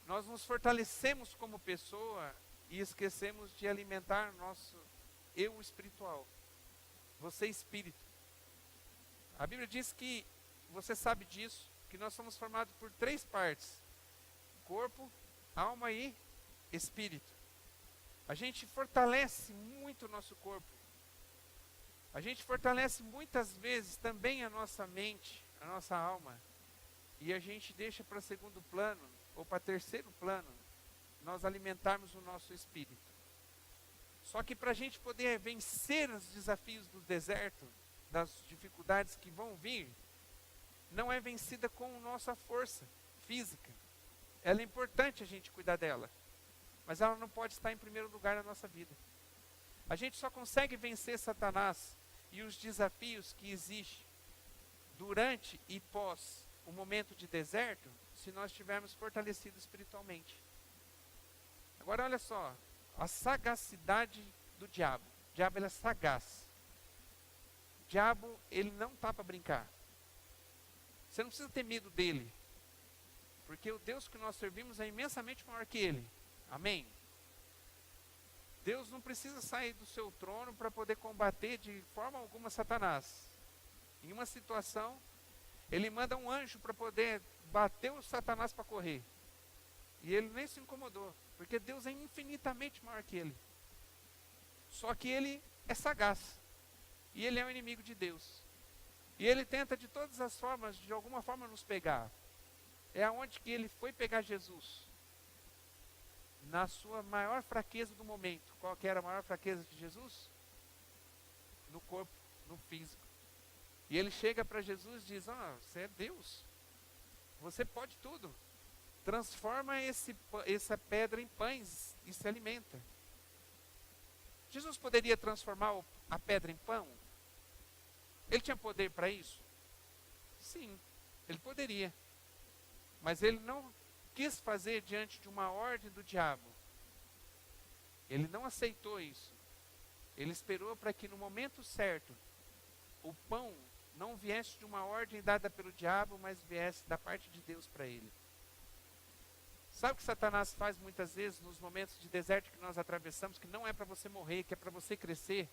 Speaker 1: Nós nos fortalecemos como pessoa e esquecemos de alimentar nosso eu espiritual. Você espírito. A Bíblia diz que, você sabe disso, que nós somos formados por 3 partes: corpo, alma e espírito. A gente fortalece muito o nosso corpo. A gente fortalece muitas vezes também a nossa mente, a nossa alma. E a gente deixa para segundo plano, ou para terceiro plano, nós alimentarmos o nosso espírito. Só que para a gente poder vencer os desafios do deserto, das dificuldades que vão vir, não é vencida com nossa força física. Ela é importante a gente cuidar dela, mas ela não pode estar em primeiro lugar na nossa vida. A gente só consegue vencer Satanás e os desafios que existem durante e pós o momento de deserto, se nós estivermos fortalecidos espiritualmente. Agora olha só, a sagacidade do diabo. O diabo, ele é sagaz. O diabo, ele não está para brincar. Você não precisa ter medo dele, porque o Deus que nós servimos é imensamente maior que ele. Amém? Deus não precisa sair do seu trono para poder combater de forma alguma Satanás. Em uma situação, ele manda um anjo para poder bater o Satanás para correr. E ele nem se incomodou, porque Deus é infinitamente maior que ele. Só que ele é sagaz. E ele é o inimigo de Deus. E ele tenta de todas as formas, de alguma forma, nos pegar. É aonde que ele foi pegar Jesus. Na sua maior fraqueza do momento. Qual que era a maior fraqueza de Jesus? No corpo, no físico. E ele chega para Jesus e diz: você é Deus. Você pode tudo. Transforma essa pedra em pães e se alimenta. Jesus poderia transformar a pedra em pão? Ele tinha poder para isso? Sim, ele poderia. Mas ele não quis fazer diante de uma ordem do diabo. Ele não aceitou isso. Ele esperou para que no momento certo, o pão não viesse de uma ordem dada pelo diabo, mas viesse da parte de Deus para ele. Sabe o que Satanás faz muitas vezes nos momentos de deserto que nós atravessamos, que não é para você morrer, que é para você crescer,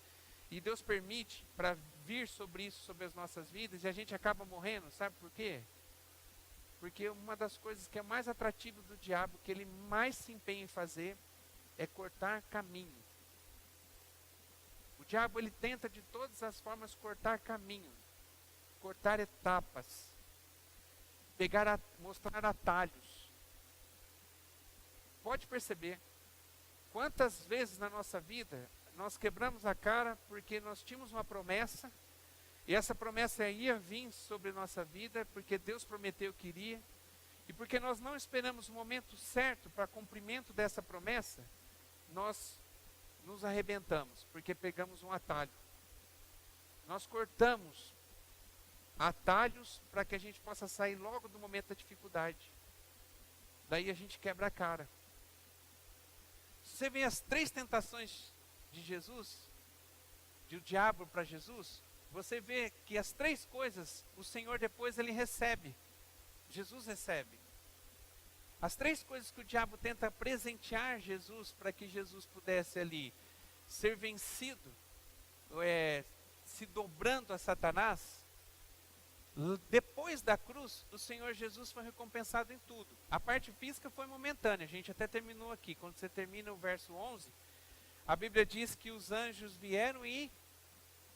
Speaker 1: e Deus permite para vir sobre isso, sobre as nossas vidas, e a gente acaba morrendo, sabe por quê? Porque uma das coisas que é mais atrativo do diabo, que ele mais se empenha em fazer, é cortar caminho. O diabo, ele tenta de todas as formas cortar caminho, cortar etapas, mostrar atalhos. Pode perceber, quantas vezes na nossa vida nós quebramos a cara porque nós tínhamos uma promessa, e essa promessa ia vir sobre nossa vida, porque Deus prometeu que iria, e porque nós não esperamos o momento certo para cumprimento dessa promessa, nós nos arrebentamos, porque pegamos um atalho. Nós cortamos atalhos para que a gente possa sair logo do momento da dificuldade. Daí a gente quebra a cara. Você vê as 3 tentações de Jesus, do diabo para Jesus, você vê que as 3 coisas, o Senhor depois ele recebe. Jesus recebe. As 3 coisas que o diabo tenta presentear Jesus, para que Jesus pudesse ali ser vencido, se dobrando a Satanás, depois da cruz, o Senhor Jesus foi recompensado em tudo. A parte física foi momentânea, a gente até terminou aqui. Quando você termina o verso 11, a Bíblia diz que os anjos vieram e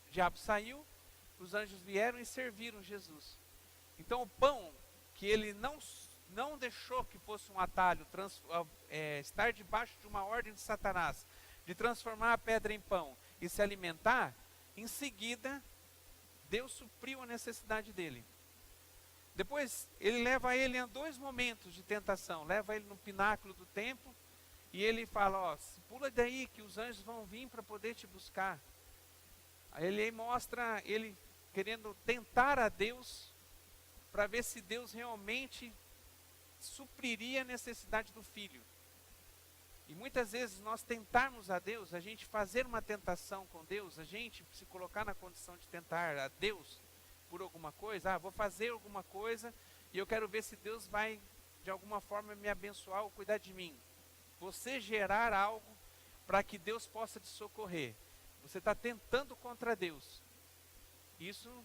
Speaker 1: o diabo saiu, os anjos vieram e serviram Jesus. Então o pão, que ele não deixou que fosse um atalho, estar debaixo de uma ordem de Satanás, de transformar a pedra em pão e se alimentar, em seguida Deus supriu a necessidade dele. Depois, ele leva ele em 2 momentos de tentação. Leva ele no pináculo do templo e ele fala, pula daí que os anjos vão vir para poder te buscar. Aí ele mostra ele querendo tentar a Deus, para ver se Deus realmente supriria a necessidade do filho. E muitas vezes nós tentarmos a Deus, a gente fazer uma tentação com Deus, a gente se colocar na condição de tentar a Deus por alguma coisa, vou fazer alguma coisa e eu quero ver se Deus vai de alguma forma me abençoar ou cuidar de mim. Você gerar algo para que Deus possa te socorrer. Você está tentando contra Deus. Isso,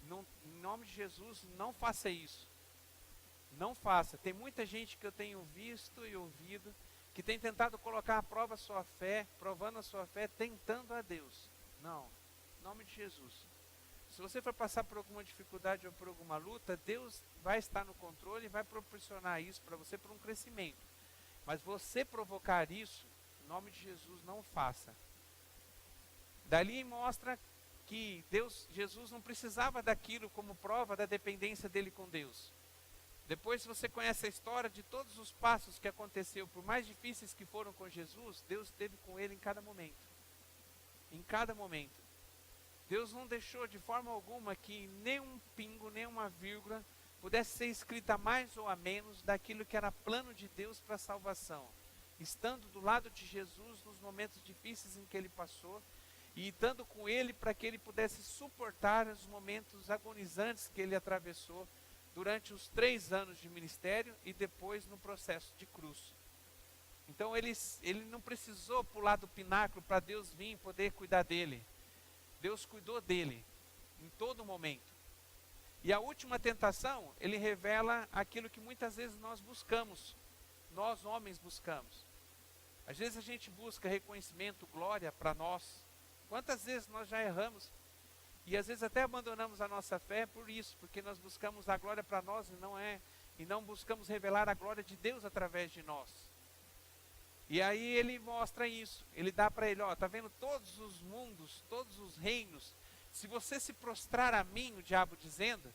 Speaker 1: em nome de Jesus, não faça isso. Não faça. Tem muita gente que eu tenho visto e ouvido que tem tentado colocar à prova a sua fé, provando a sua fé, tentando a Deus. Não, em nome de Jesus. Se você for passar por alguma dificuldade ou por alguma luta, Deus vai estar no controle e vai proporcionar isso para você por um crescimento. Mas você provocar isso, em nome de Jesus, não faça. Dali mostra que Jesus não precisava daquilo como prova da dependência dele com Deus. Depois, se você conhece a história de todos os passos que aconteceu, por mais difíceis que foram com Jesus, Deus esteve com ele em cada momento. Em cada momento. Deus não deixou de forma alguma que nem um pingo, nem uma vírgula pudesse ser escrita a mais ou a menos daquilo que era plano de Deus para a salvação. Estando do lado de Jesus nos momentos difíceis em que ele passou, e estando com ele para que ele pudesse suportar os momentos agonizantes que ele atravessou durante os 3 anos de ministério e depois no processo de cruz. Então ele não precisou pular do pináculo para Deus vir e poder cuidar dele. Deus cuidou dele em todo momento. E a última tentação, ele revela aquilo que muitas vezes nós buscamos. Nós homens buscamos. Às vezes a gente busca reconhecimento, glória para nós. Quantas vezes nós já erramos? E às vezes até abandonamos a nossa fé por isso, porque nós buscamos a glória para nós e não buscamos revelar a glória de Deus através de nós. E aí ele mostra isso, ele dá para ele, tá vendo todos os mundos, todos os reinos, se você se prostrar a mim, o diabo dizendo,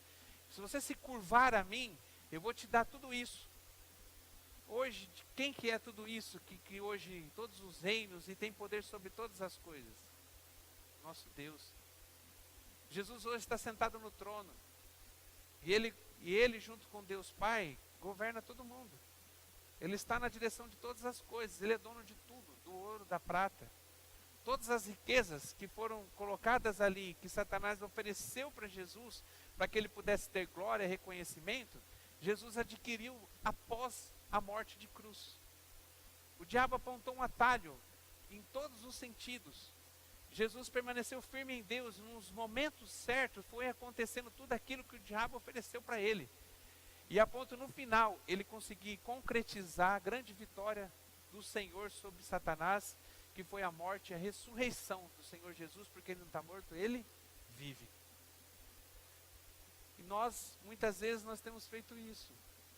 Speaker 1: se você se curvar a mim, eu vou te dar tudo isso. Hoje, quem que é tudo isso, que hoje todos os reinos e tem poder sobre todas as coisas? Nosso Deus. Jesus hoje está sentado no trono. E ele junto com Deus Pai, governa todo mundo. Ele está na direção de todas as coisas. Ele é dono de tudo, do ouro, da prata. Todas as riquezas que foram colocadas ali, que Satanás ofereceu para Jesus, para que ele pudesse ter glória e reconhecimento, Jesus adquiriu após a morte de cruz. O diabo apontou um atalho em todos os sentidos. Jesus permaneceu firme em Deus, nos momentos certos foi acontecendo tudo aquilo que o diabo ofereceu para ele. E a ponto no final, ele conseguir concretizar a grande vitória do Senhor sobre Satanás, que foi a morte e a ressurreição do Senhor Jesus, porque ele não está morto, ele vive. E nós, muitas vezes, nós temos feito isso.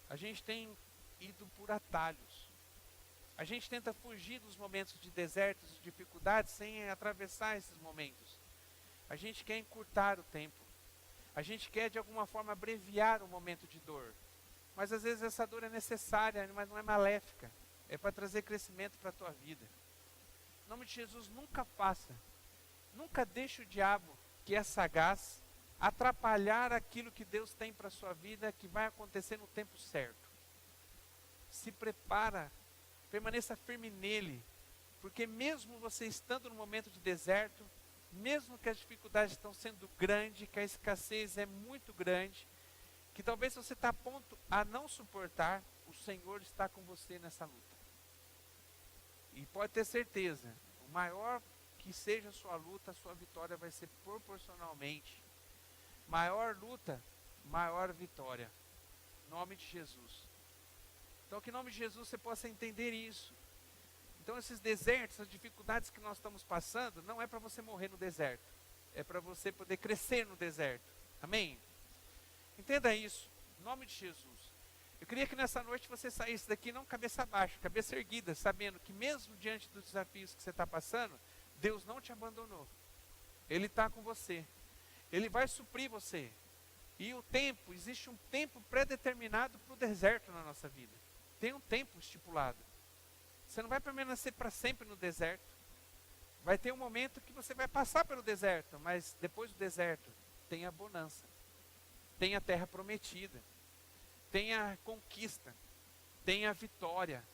Speaker 1: A gente tem ido por atalhos. A gente tenta fugir dos momentos de desertos e dificuldades sem atravessar esses momentos. A gente quer encurtar o tempo. A gente quer de alguma forma abreviar o momento de dor. Mas às vezes essa dor é necessária, mas não é maléfica. É para trazer crescimento para a tua vida. Em nome de Jesus, nunca faça. Nunca deixe o diabo, que é sagaz, atrapalhar aquilo que Deus tem para a sua vida, que vai acontecer no tempo certo. Se prepara. Permaneça firme nele, porque mesmo você estando no momento de deserto, mesmo que as dificuldades estão sendo grandes, que a escassez é muito grande, que talvez você está a ponto a não suportar, o Senhor está com você nessa luta. E pode ter certeza, o maior que seja a sua luta, a sua vitória vai ser proporcionalmente. Maior luta, maior vitória. Em nome de Jesus. Então, que em nome de Jesus você possa entender isso. Então, esses desertos, essas dificuldades que nós estamos passando, não é para você morrer no deserto. É para você poder crescer no deserto. Amém? Entenda isso. Em nome de Jesus. Eu queria que nessa noite você saísse daqui não cabeça baixa, cabeça erguida, sabendo que mesmo diante dos desafios que você está passando, Deus não te abandonou. Ele está com você. Ele vai suprir você. E o tempo, existe um tempo pré-determinado para o deserto na nossa vida. Tem um tempo estipulado. Você não vai permanecer para sempre no deserto. Vai ter um momento que você vai passar pelo deserto, mas depois do deserto tem a bonança, tem a terra prometida, tem a conquista, tem a vitória.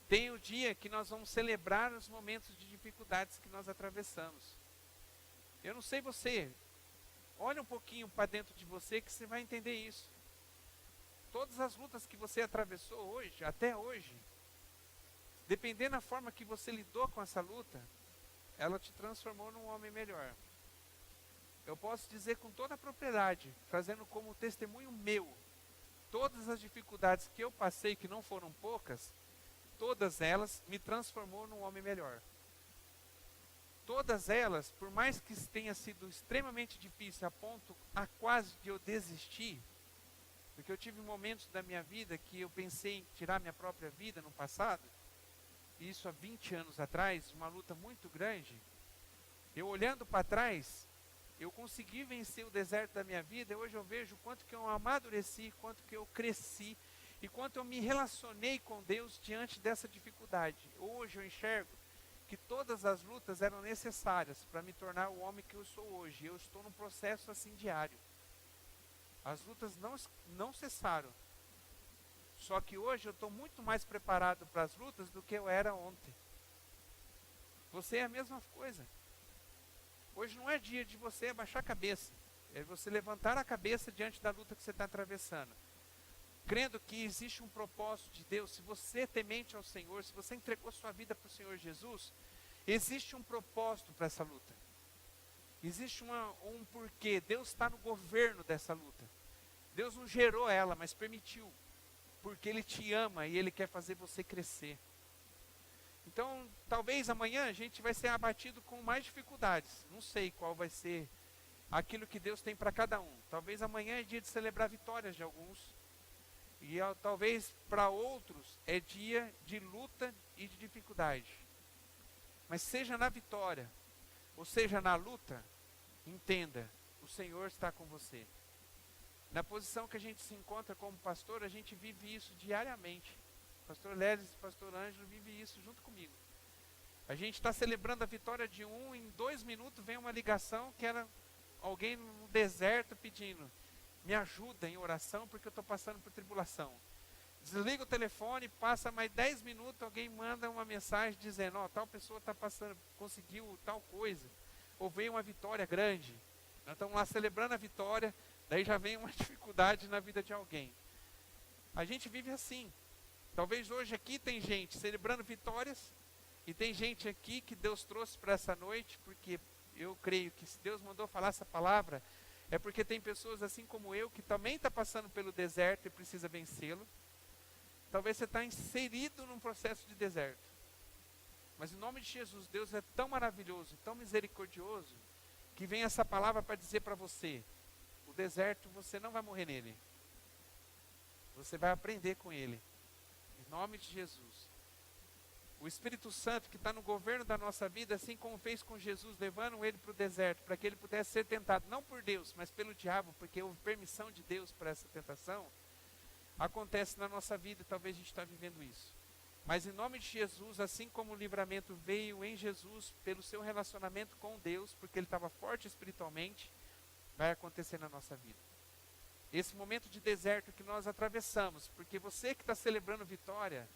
Speaker 1: Tem o dia que nós vamos celebrar os momentos de dificuldades que nós atravessamos. Eu não sei você, olha um pouquinho para dentro de você que você vai entender isso. Todas as lutas que você atravessou hoje, até hoje, dependendo da forma que você lidou com essa luta, ela te transformou num homem melhor. Eu posso dizer com toda a propriedade, trazendo como testemunho meu, todas as dificuldades que eu passei, que não foram poucas, todas elas me transformou num homem melhor. Todas elas, por mais que tenha sido extremamente difícil, a ponto a quase de eu desistir, porque eu tive momentos da minha vida que eu pensei em tirar minha própria vida no passado, isso há 20 anos atrás, uma luta muito grande. Eu olhando para trás, eu consegui vencer o deserto da minha vida, e hoje eu vejo quanto que eu amadureci, quanto que eu cresci, e quanto eu me relacionei com Deus diante dessa dificuldade. Hoje eu enxergo que todas as lutas eram necessárias para me tornar o homem que eu sou hoje. Eu estou num processo assim diário. As lutas não cessaram. Só que hoje eu estou muito mais preparado para as lutas do que eu era ontem. Você é a mesma coisa. Hoje não é dia de você abaixar a cabeça. É você levantar a cabeça diante da luta que você está atravessando. Crendo que existe um propósito de Deus. Se você é temente ao Senhor, se você entregou sua vida para o Senhor Jesus, existe um propósito para essa luta. Existe um porquê. Deus está no governo dessa luta. Deus não gerou ela, mas permitiu. Porque Ele te ama e Ele quer fazer você crescer. Então, talvez amanhã a gente vai ser abatido com mais dificuldades. Não sei qual vai ser aquilo que Deus tem para cada um. Talvez amanhã é dia de celebrar vitórias de alguns. E talvez para outros é dia de luta e de dificuldade. Mas seja na vitória, ou seja na luta, entenda, o Senhor está com você. Na posição que a gente se encontra como pastor, a gente vive isso diariamente. Pastor Lelis e pastor Ângelo vivem isso junto comigo. A gente está celebrando a vitória de um, em 2 minutos vem uma ligação que era alguém no deserto pedindo, me ajuda em oração porque eu estou passando por tribulação. Desliga o telefone, passa mais 10 minutos, alguém manda uma mensagem dizendo, tal pessoa está passando, conseguiu tal coisa, ou veio uma vitória grande. Nós estamos lá celebrando a vitória, daí já vem uma dificuldade na vida de alguém. A gente vive assim. Talvez hoje aqui tem gente celebrando vitórias, e tem gente aqui que Deus trouxe para essa noite, porque eu creio que se Deus mandou falar essa palavra, é porque tem pessoas assim como eu, que também está passando pelo deserto e precisa vencê-lo. Talvez você está inserido num processo de deserto. Mas em nome de Jesus, Deus é tão maravilhoso, tão misericordioso, que vem essa palavra para dizer para você, o deserto você não vai morrer nele. Você vai aprender com ele. Em nome de Jesus. O Espírito Santo que está no governo da nossa vida, assim como fez com Jesus, levando ele para o deserto, para que ele pudesse ser tentado, não por Deus, mas pelo diabo, porque houve permissão de Deus para essa tentação, acontece na nossa vida e talvez a gente está vivendo isso. Mas em nome de Jesus, assim como o livramento veio em Jesus, pelo seu relacionamento com Deus, porque ele estava forte espiritualmente, vai acontecer na nossa vida. Esse momento de deserto que nós atravessamos, porque você que está celebrando vitória,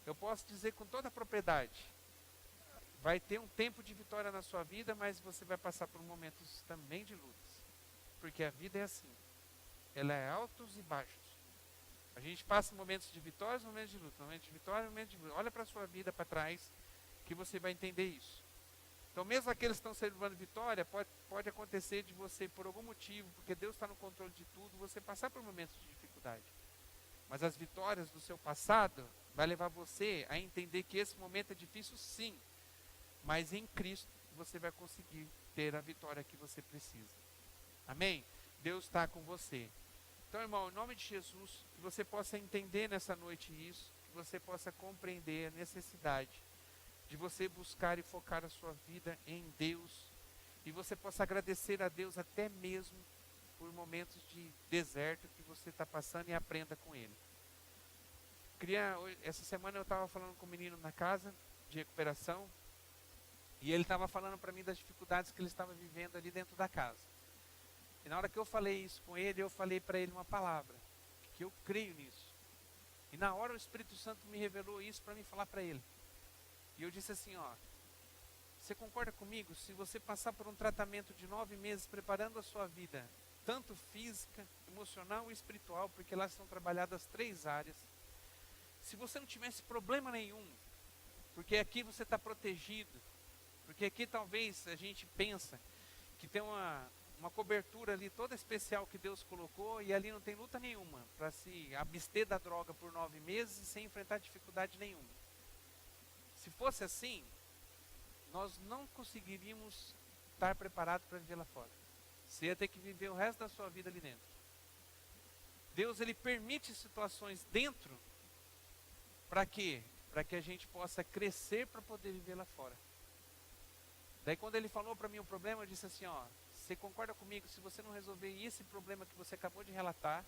Speaker 1: eu posso dizer com toda a propriedade, vai ter um tempo de vitória na sua vida, mas você vai passar por momentos também de lutas. Porque a vida é assim, ela é altos e baixos. A gente passa momentos de vitórias, momentos de luta, momentos de vitória, momentos de luta. Olha para a sua vida para trás, que você vai entender isso. Então mesmo aqueles que estão celebrando vitória, pode acontecer de você, por algum motivo, porque Deus está no controle de tudo, você passar por momentos de dificuldade. Mas as vitórias do seu passado vai levar você a entender que esse momento é difícil sim, mas em Cristo você vai conseguir ter a vitória que você precisa. Amém? Deus está com você. Então, irmão, em nome de Jesus, que você possa entender nessa noite isso, que você possa compreender a necessidade de você buscar e focar a sua vida em Deus, e você possa agradecer a Deus até mesmo por momentos de deserto que você está passando, e aprenda com Ele. Essa semana eu estava falando com um menino na casa de recuperação, e ele estava falando para mim das dificuldades que ele estava vivendo ali dentro da casa. E na hora que eu falei isso com ele, eu falei para ele uma palavra, que eu creio nisso. E na hora o Espírito Santo me revelou isso para mim falar para ele. E eu disse assim, ó, você concorda comigo? Se você passar por um tratamento de 9 meses preparando a sua vida, tanto física, emocional e espiritual, porque lá são trabalhadas 3 áreas. Se você não tivesse problema nenhum, porque aqui você está protegido, porque aqui talvez a gente pensa que tem uma cobertura ali toda especial que Deus colocou e ali não tem luta nenhuma para se abster da droga por 9 meses sem enfrentar dificuldade nenhuma. Se fosse assim, nós não conseguiríamos estar preparados para viver lá fora. Você ia ter que viver o resto da sua vida ali dentro. Deus, ele permite situações dentro, para quê? Para que a gente possa crescer para poder viver lá fora. Daí quando ele falou para mim o problema, eu disse assim, ó, você concorda comigo, se você não resolver esse problema que você acabou de relatar,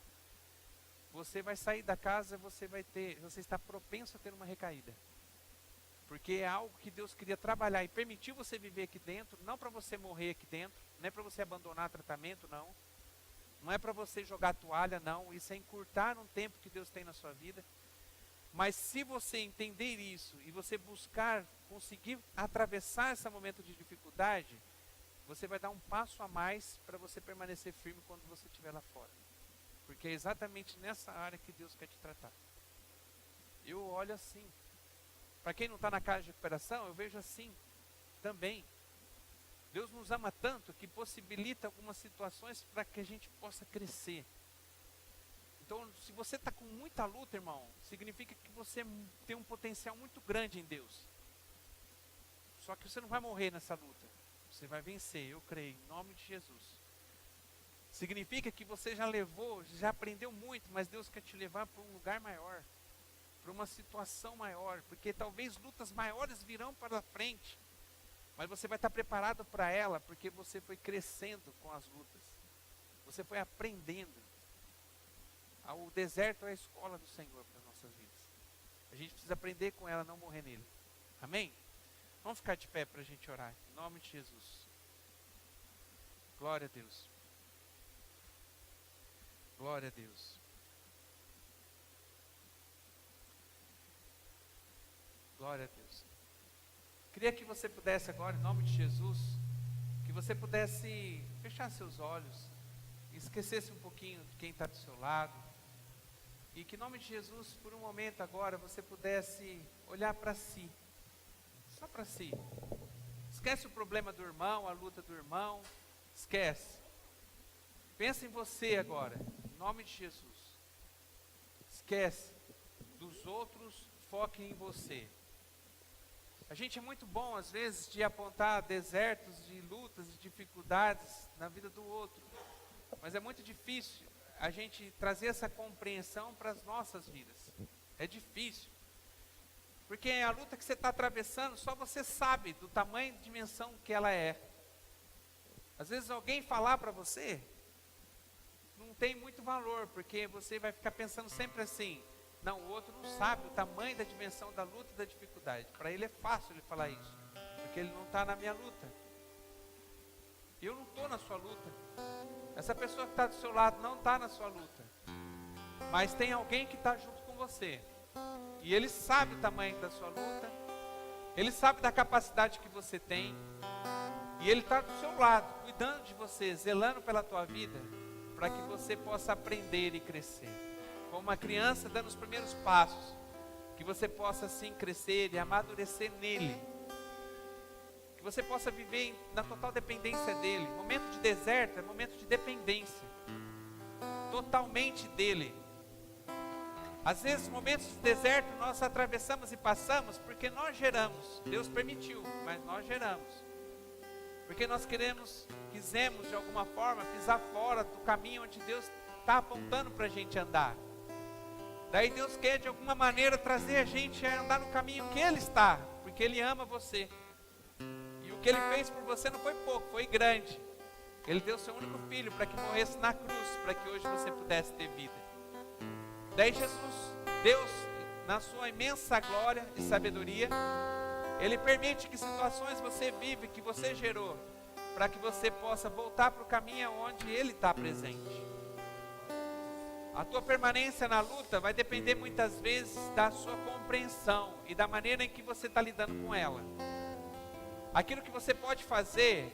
Speaker 1: você vai sair da casa, você está propenso a ter uma recaída. Porque é algo que Deus queria trabalhar e permitiu você viver aqui dentro, não para você morrer aqui dentro, não é para você abandonar tratamento, não. Não é para você jogar toalha, não. Isso é encurtar um tempo que Deus tem na sua vida. Mas se você entender isso e você buscar, conseguir atravessar esse momento de dificuldade, você vai dar um passo a mais para você permanecer firme quando você estiver lá fora. Porque é exatamente nessa área que Deus quer te tratar. Eu olho assim. Para quem não está na casa de recuperação, eu vejo assim também. Deus nos ama tanto que possibilita algumas situações para que a gente possa crescer. Então, se você está com muita luta, irmão, significa que você tem um potencial muito grande em Deus. Só que você não vai morrer nessa luta. Você vai vencer, eu creio, em nome de Jesus. Significa que você já levou, já aprendeu muito, mas Deus quer te levar para um lugar maior, para uma situação maior, porque talvez lutas maiores virão para frente, mas você vai estar preparado para ela, porque você foi crescendo com as lutas, você foi aprendendo. O deserto é a escola do Senhor para as nossas vidas. A gente precisa aprender com ela, não morrer nele. Amém? Vamos ficar de pé para a gente orar, em nome de Jesus. Glória a Deus. Glória a Deus. Glória a Deus. Queria que você pudesse agora, em nome de Jesus, que você pudesse fechar seus olhos, esquecesse um pouquinho de quem está do seu lado, e que em nome de Jesus, por um momento agora, você pudesse olhar para si, só para si. Esquece o problema do irmão, a luta do irmão, esquece. Pensa em você agora, em nome de Jesus. Esquece dos outros, foque em você. A gente é muito bom, às vezes, de apontar desertos, de lutas, de dificuldades na vida do outro. Mas é muito difícil a gente trazer essa compreensão para as nossas vidas. É difícil. Porque a luta que você está atravessando, só você sabe do tamanho e dimensão que ela é. Às vezes alguém falar para você, não tem muito valor, porque você vai ficar pensando sempre assim, não, o outro não sabe o tamanho da dimensão da luta e da dificuldade. Para ele é fácil ele falar isso, porque ele não está na minha luta. Eu não estou na sua luta. Essa pessoa que está do seu lado não está na sua luta. Mas tem alguém que está junto com você. E ele sabe o tamanho da sua luta. Ele sabe da capacidade que você tem. E ele está do seu lado, cuidando de você, zelando pela tua vida, para que você possa aprender e crescer. Como uma criança dando os primeiros passos, que você possa assim crescer e amadurecer nele. Que você possa viver na total dependência dele. Momento de deserto é momento de dependência. Totalmente dele. Às vezes, momentos de deserto nós atravessamos e passamos porque nós geramos. Deus permitiu, mas nós geramos. Porque nós quisemos de alguma forma pisar fora do caminho onde Deus está apontando para a gente andar. Daí Deus quer de alguma maneira trazer a gente a andar no caminho que Ele está, porque Ele ama você. E o que Ele fez por você não foi pouco, foi grande. Ele deu seu único filho para que morresse na cruz, para que hoje você pudesse ter vida. Daí Jesus, Deus, na sua imensa glória e sabedoria, Ele permite que situações você vive, que você gerou, para que você possa voltar para o caminho onde Ele está presente. A tua permanência na luta vai depender muitas vezes da sua compreensão e da maneira em que você está lidando com ela. Aquilo que você pode fazer,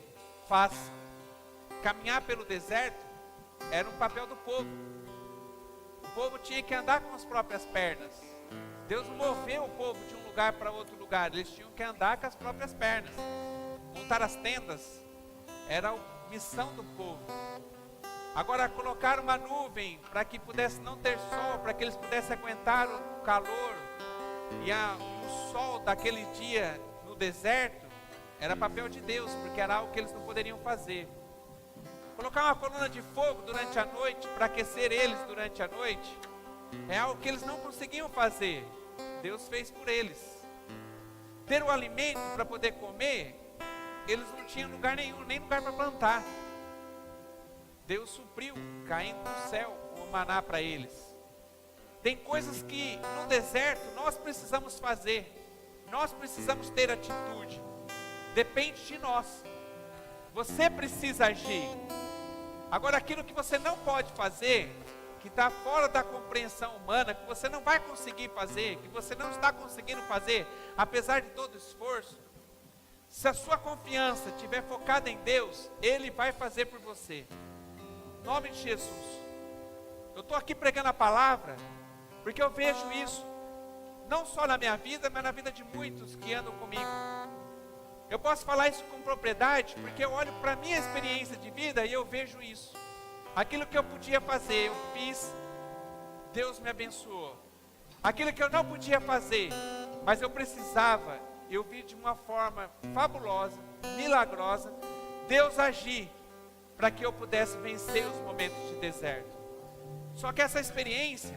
Speaker 1: faça. Caminhar pelo deserto era um papel do povo. O povo tinha que andar com as próprias pernas. Deus moveu o povo de um lugar para outro lugar. Eles tinham que andar com as próprias pernas. Montar as tendas era a missão do povo. Agora colocar uma nuvem para que pudesse não ter sol, para que eles pudessem aguentar o calor e o sol daquele dia no deserto, era papel de Deus, porque era algo que eles não poderiam fazer. Colocar uma coluna de fogo durante a noite, para aquecer eles durante a noite, é algo que eles não conseguiam fazer. Deus fez por eles. Ter o alimento para poder comer, eles não tinham lugar nenhum, nem lugar para plantar. Deus supriu, caindo do céu, o maná para eles. Tem coisas que no deserto nós precisamos fazer. Nós precisamos ter atitude. Depende de nós. Você precisa agir. Agora, aquilo que você não pode fazer, que está fora da compreensão humana, que você não vai conseguir fazer, que você não está conseguindo fazer, apesar de todo o esforço, se a sua confiança estiver focada em Deus, Ele vai fazer por você. Em nome de Jesus. Eu estou aqui pregando a palavra, porque eu vejo isso, não só na minha vida, mas na vida de muitos que andam comigo. Eu posso falar isso com propriedade, porque eu olho para a minha experiência de vida e eu vejo isso. Aquilo que eu podia fazer, eu fiz, Deus me abençoou. Aquilo que eu não podia fazer, mas eu precisava, eu vi de uma forma fabulosa, milagrosa, Deus agir, para que eu pudesse vencer os momentos de deserto. Só que essa experiência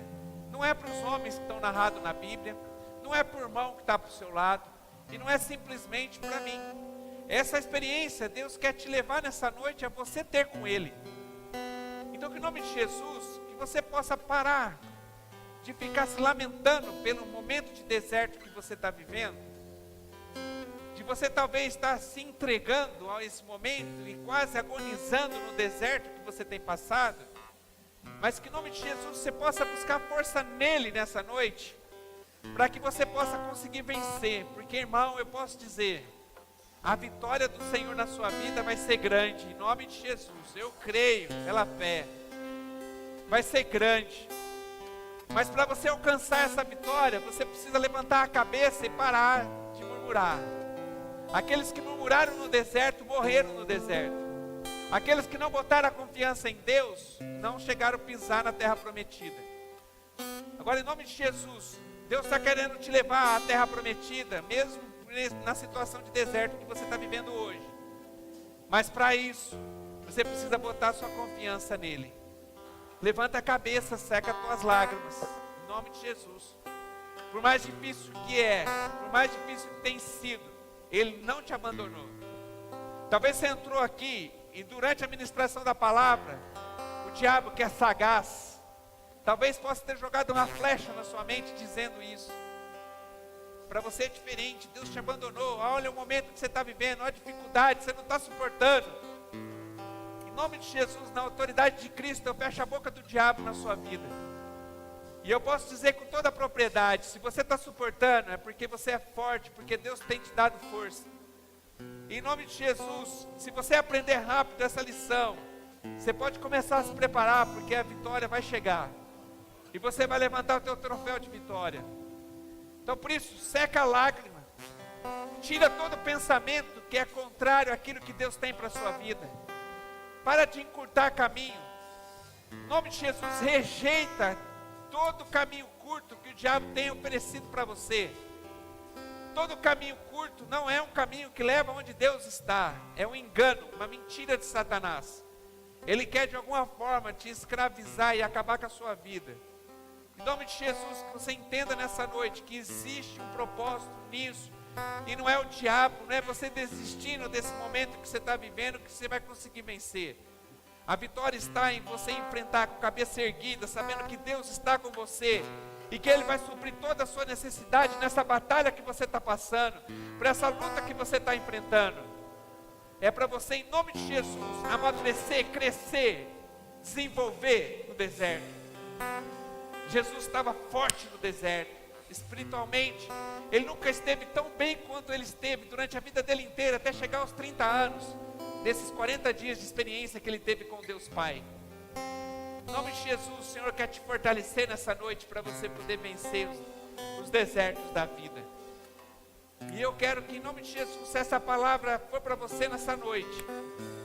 Speaker 1: não é para os homens que estão narrados na Bíblia, não é para o irmão que está para o seu lado, e não é simplesmente para mim. Essa experiência, Deus quer te levar nessa noite a você ter com Ele. Então, que em nome de Jesus, que você possa parar de ficar se lamentando pelo momento de deserto que você está vivendo, de você talvez estar se entregando a esse momento e quase agonizando no deserto que você tem passado, mas que em nome de Jesus você possa buscar força nele nessa noite, para que você possa conseguir vencer, porque irmão, eu posso dizer, a vitória do Senhor na sua vida vai ser grande, em nome de Jesus, eu creio pela fé, vai ser grande, mas para você alcançar essa vitória, você precisa levantar a cabeça e parar de murmurar. Aqueles que murmuraram no deserto, morreram no deserto. Aqueles que não botaram a confiança em Deus, não chegaram a pisar na terra prometida. Agora, em nome de Jesus, Deus está querendo te levar à terra prometida, mesmo na situação de deserto que você está vivendo hoje. Mas para isso, você precisa botar sua confiança nele. Levanta a cabeça, seca as tuas lágrimas, em nome de Jesus. Por mais difícil que é, por mais difícil que tem sido, Ele não te abandonou. Talvez você entrou aqui e durante a ministração da palavra, o diabo que é sagaz, talvez possa ter jogado uma flecha na sua mente dizendo isso. Para você é diferente, Deus te abandonou. Olha o momento que você está vivendo, olha a dificuldade, você não está suportando. Em nome de Jesus, na autoridade de Cristo, eu fecho a boca do diabo na sua vida. E eu posso dizer com toda a propriedade, se você está suportando, é porque você é forte, porque Deus tem te dado força. E em nome de Jesus, se você aprender rápido essa lição, você pode começar a se preparar, porque a vitória vai chegar. E você vai levantar o teu troféu de vitória. Então por isso, seca a lágrima. Tira todo pensamento que é contrário àquilo que Deus tem para a sua vida. Para de encurtar caminho. Em nome de Jesus, rejeita todo caminho curto que o diabo tem oferecido para você. Todo caminho curto não é um caminho que leva onde Deus está. É um engano, uma mentira de Satanás. Ele quer de alguma forma te escravizar e acabar com a sua vida. Em nome de Jesus, que você entenda nessa noite que existe um propósito nisso. E não é o diabo, não é você desistindo desse momento que você está vivendo que você vai conseguir vencer. A vitória está em você enfrentar com a cabeça erguida, sabendo que Deus está com você e que Ele vai suprir toda a sua necessidade nessa batalha que você está passando, por essa luta que você está enfrentando. É para você, em nome de Jesus, amadurecer, crescer, desenvolver no deserto. Jesus estava forte no deserto, espiritualmente. Ele nunca esteve tão bem quanto ele esteve durante a vida dele inteira, até chegar aos 30 anos, desses 40 dias de experiência que ele teve com Deus Pai. Em nome de Jesus, o Senhor quer te fortalecer nessa noite, para você poder vencer os desertos da vida. E eu quero que, em nome de Jesus, se essa palavra for para você nessa noite,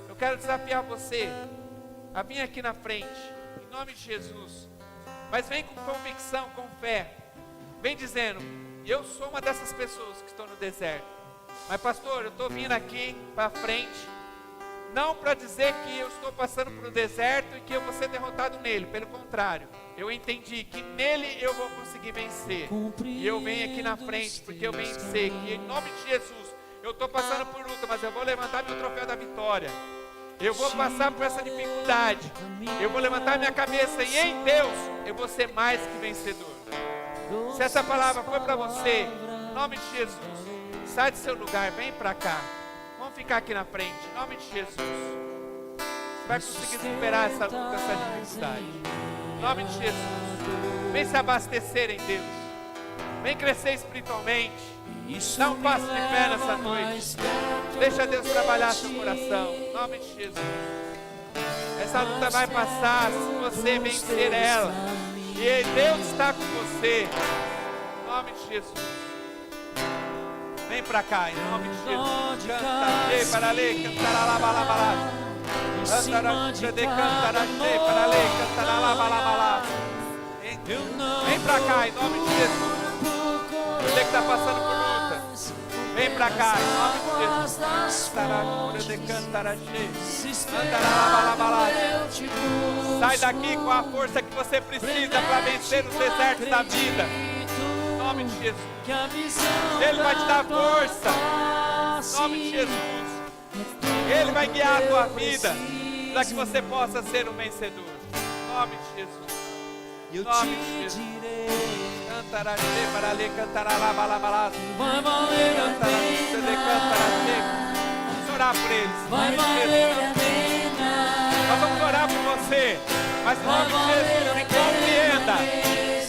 Speaker 1: eu quero desafiar você a vir aqui na frente, em nome de Jesus. Mas vem com convicção, com fé. Vem dizendo: eu sou uma dessas pessoas que estão no deserto. Mas pastor, eu estou vindo aqui para frente, não para dizer que eu estou passando por um deserto e que eu vou ser derrotado nele. Pelo contrário, eu entendi que nele eu vou conseguir vencer. E eu venho aqui na frente porque eu venho dizer que, em nome de Jesus, eu estou passando por luta, mas eu vou levantar meu troféu da vitória. Eu vou passar por essa dificuldade, eu vou levantar minha cabeça, e em Deus eu vou ser mais que vencedor. Se essa palavra foi para você, em nome de Jesus, sai do seu lugar, vem para cá. Vamos ficar aqui na frente, em nome de Jesus. Você vai conseguir superar essa luta, essa dificuldade. Em nome de Jesus, vem se abastecer em Deus. Vem crescer espiritualmente. Dá um passo de fé nessa noite. Deixa Deus trabalhar seu coração. Em nome de Jesus. Essa luta vai passar se você vencer ela. E Deus está com você. Em nome de Jesus. Vem pra cá, em nome de Jesus. Canta, para ler, cantará lá, balabalá. Cantará, para ler, cantará lá, balabalá. Vem pra cá, em nome de Jesus. Você que está passando por luta, vem pra cá, em nome de Jesus. Sai daqui com a força que você precisa para vencer os desertos da vida. Em nome de Jesus. Ele vai te dar força. Em nome de Jesus. Ele vai guiar a tua vida para que você possa ser um vencedor. Em nome de Jesus. Em nome de Jesus. Cantará, para ler, cantará lá, balabalá.
Speaker 2: Vai valer a pena.
Speaker 1: Vamos orar por eles.
Speaker 2: Vai valer a pena.
Speaker 1: Nós vamos orar por você, mas em nome de Jesus, compreenda.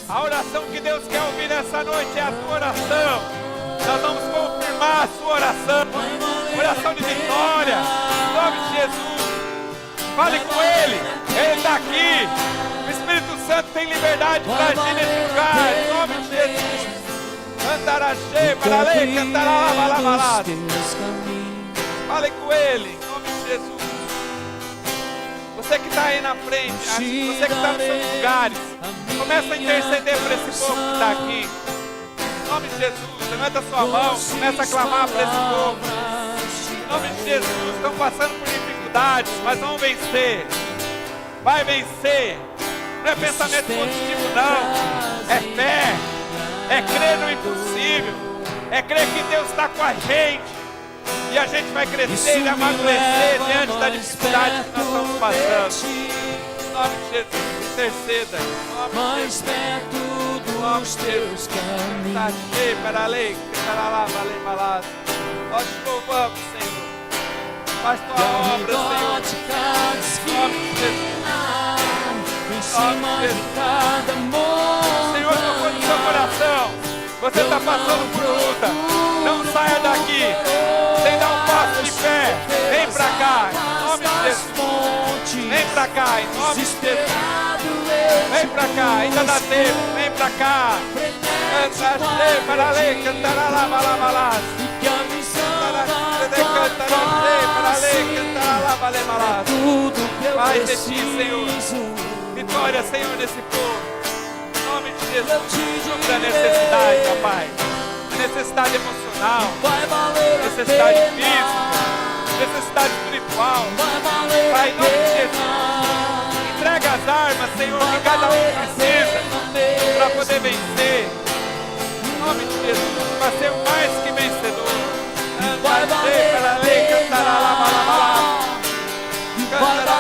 Speaker 1: A oração que Deus quer ouvir nessa noite é a tua oração. Nós vamos confirmar a sua oração. Oração de vitória. Em nome de Jesus. Fale com Ele. Ele está aqui. O Espírito Santo tem liberdade para agir nesse lugar. Em nome de Jesus. Cantará cheio, para ler, cantará lá, balabalá. Fale com Ele. Em nome de Jesus. Você que está aí na frente, você que está nos seus lugares, começa a interceder por esse povo que está aqui. Em nome de Jesus, levanta a sua mão, começa a clamar por esse povo. Em nome de Jesus, estão passando por dificuldades, mas vão vencer. Vai vencer. Não é pensamento positivo não, é fé, é crer no impossível, é crer que Deus está com a gente, e a gente vai crescer e amadurecer diante da dificuldade que nós estamos passando. Em nome de Jesus, interceda.
Speaker 2: Mais perto dos teus caminhos.
Speaker 1: Está cheio para a lei, para lá, valeu, balado. Nós te louvamos, Senhor. Faz tua obra, Senhor. Em nome de Jesus.
Speaker 2: Em cima de cada amor.
Speaker 1: Senhor, tocou no seu coração. Você está passando por luta. Não saia daqui sem dar um passo de fé. Vem pra cá, em nome de Jesus. Vem pra cá, em nome de Jesus. Vem pra cá, ainda dá tempo. Vem pra cá. Cantará, para ler, cantará lá, balabalá. Faz de ti, Senhor. Vitória, Senhor, nesse povo. Em nome de Jesus. Supra a necessidade, papai. A necessidade emocional. Necessidade física. Necessidade espiritual. Pai, em nome de Jesus. Entrega as armas, Senhor, que cada um precisa para poder vencer. Em nome de Jesus. Para ser mais que vencedor. Vai valer para a lei, cantará lá, balabalá. Cantará,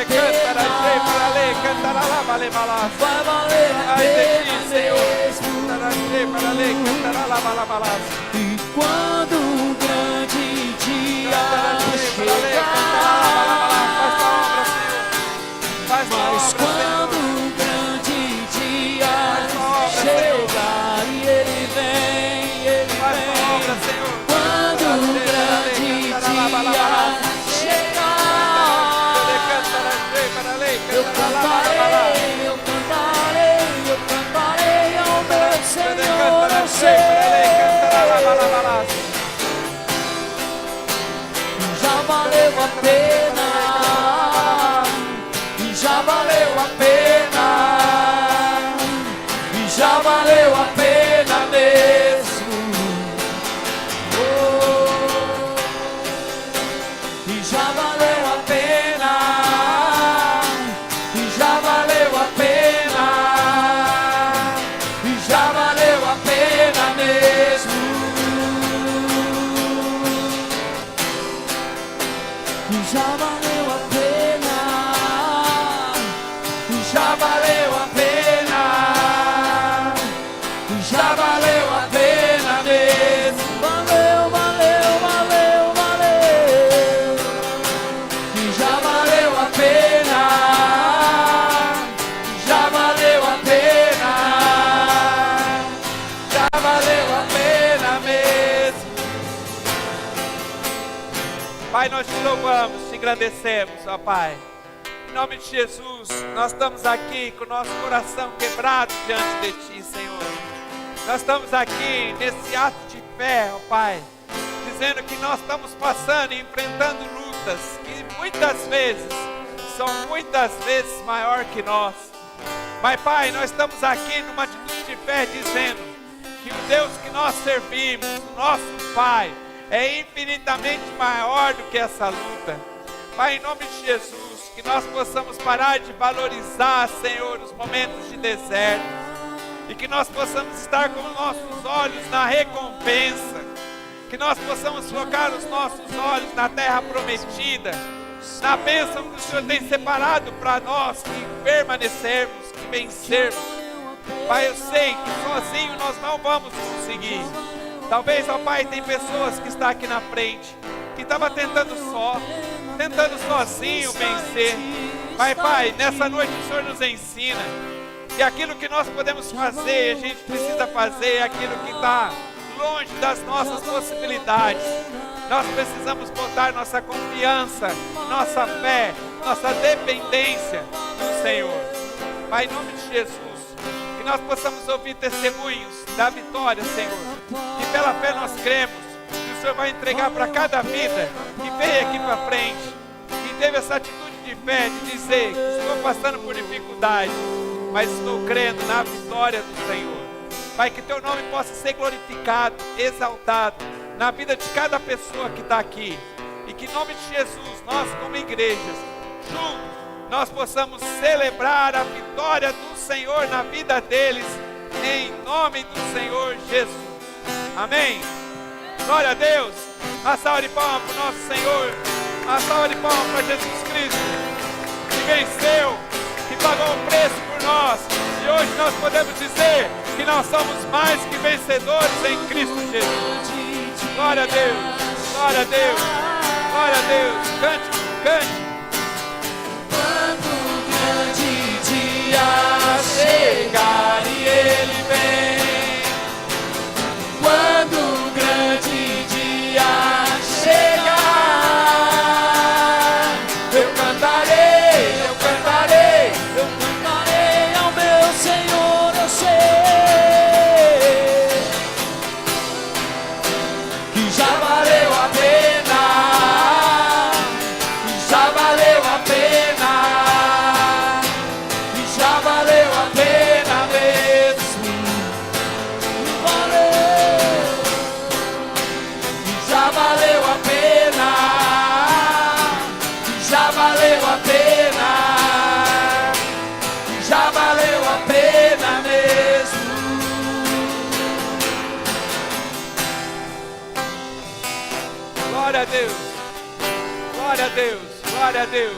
Speaker 1: cantará, para a lei, cantará lá, balabalá.
Speaker 2: Vai valer a
Speaker 1: Ai de ti,
Speaker 2: pena.
Speaker 1: Senhor. Cantará, para a lei, cantará lá, balabalá.
Speaker 2: E quando o grande dia
Speaker 1: Cantará, para a lei, cantará lá, balabalá. Faz tua obra, Senhor. Faz tua
Speaker 2: mas
Speaker 1: obra,
Speaker 2: quando
Speaker 1: Senhor.
Speaker 2: o grande a pena, e já valeu a pena, e já valeu a pena mesmo. Oh, e já valeu a pena, e já valeu a pena, e já valeu a pena mesmo. E já valeu a pena, e já valeu a pena, e já valeu a pena mesmo. Valeu, valeu, valeu, valeu. E já valeu a pena, já valeu a pena, já valeu a pena mesmo.
Speaker 1: Pai, nós te louvamos, te engrandecemos, ó Pai. Em nome de Jesus, nós estamos aqui com o nosso coração quebrado diante de Ti, Senhor. Nós estamos aqui nesse ato de fé, ó Pai, dizendo que nós estamos passando e enfrentando lutas que muitas vezes são muitas vezes maior que nós. Mas, Pai, nós estamos aqui numa atitude de fé dizendo que o Deus que nós servimos, o nosso Pai, é infinitamente maior do que essa luta. Pai, em nome de Jesus, que nós possamos parar de valorizar, Senhor, os momentos de deserto, e que nós possamos estar com os nossos olhos na recompensa, que nós possamos focar os nossos olhos na terra prometida, na bênção que o Senhor tem separado para nós, que permanecermos, que vencermos. Pai, eu sei que sozinho nós não vamos conseguir. Talvez, ó Pai, tem pessoas que estão aqui na frente, que estavam tentando sozinho vencer. Mas, Pai, nessa noite o Senhor nos ensina que aquilo que nós podemos fazer, a gente precisa fazer aquilo que está longe das nossas possibilidades. Nós precisamos botar nossa confiança, nossa fé, nossa dependência no Senhor. Pai, em nome de Jesus, que nós possamos ouvir testemunhos da vitória, Senhor. E pela fé nós cremos que o Senhor vai entregar para cada vida que veio aqui para frente, que teve essa atitude de fé, de dizer que estou passando por dificuldade, mas estou crendo na vitória do Senhor. Pai, que Teu nome possa ser glorificado, exaltado na vida de cada pessoa que está aqui. E que em nome de Jesus, nós como igrejas, juntos, nós possamos celebrar a vitória do Senhor na vida deles, em nome do Senhor Jesus. Amém. Glória a Deus. Uma salva de palmas para o nosso Senhor. Uma salva de palmas para Jesus Cristo, que venceu, que pagou o preço por nós. E hoje nós podemos dizer que nós somos mais que vencedores em Cristo Jesus. Glória a Deus. Glória a Deus. Glória a Deus. Cante, cante.
Speaker 2: Quando o grande dia chegar e Ele vem, quando o grande dia chegar, eu cantarei, eu cantarei, eu cantarei ao meu Senhor, eu sei que já valeu a pena, que já valeu a pena, que já valeu a pena mesmo. Valeu, que já valeu a pena, que já valeu a pena, que já valeu a pena mesmo.
Speaker 1: Glória a Deus. Glória a Deus. Glória a Deus.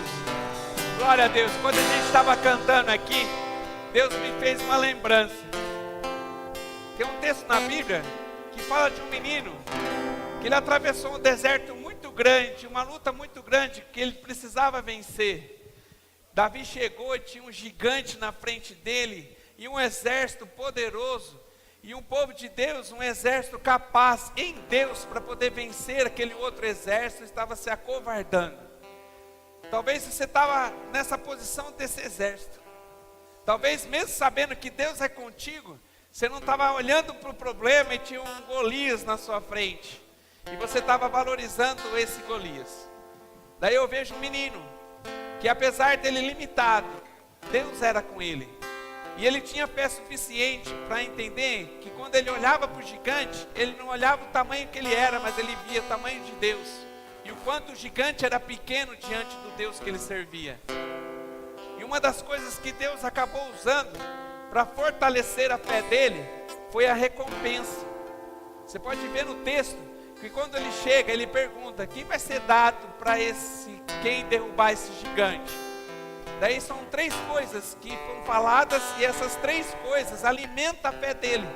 Speaker 1: Glória a Deus. Quando a gente estava cantando aqui, Deus me fez uma lembrança. Tem um texto na Bíblia que fala de um menino que ele atravessou um deserto muito grande, uma luta muito grande que ele precisava vencer. Davi chegou e tinha um gigante na frente dele e um exército poderoso e um povo de Deus, um exército capaz em Deus para poder vencer aquele outro exército, estava se acovardando. Talvez você estava nessa posição desse exército. Talvez mesmo sabendo que Deus é contigo, você não estava olhando para o problema e tinha um Golias na sua frente. E você estava valorizando esse Golias. Daí eu vejo um menino, que apesar dele limitado, Deus era com ele. E ele tinha fé suficiente para entender que quando ele olhava para o gigante, ele não olhava o tamanho que ele era, mas ele via o tamanho de Deus. E o quanto o gigante era pequeno diante do Deus que ele servia. E uma das coisas que Deus acabou usando para fortalecer a fé dele foi a recompensa. Você pode ver no texto que quando ele chega, ele pergunta: quem vai ser dado para quem derrubar esse gigante? Daí são 3 coisas que foram faladas, e essas 3 coisas alimentam a fé dele.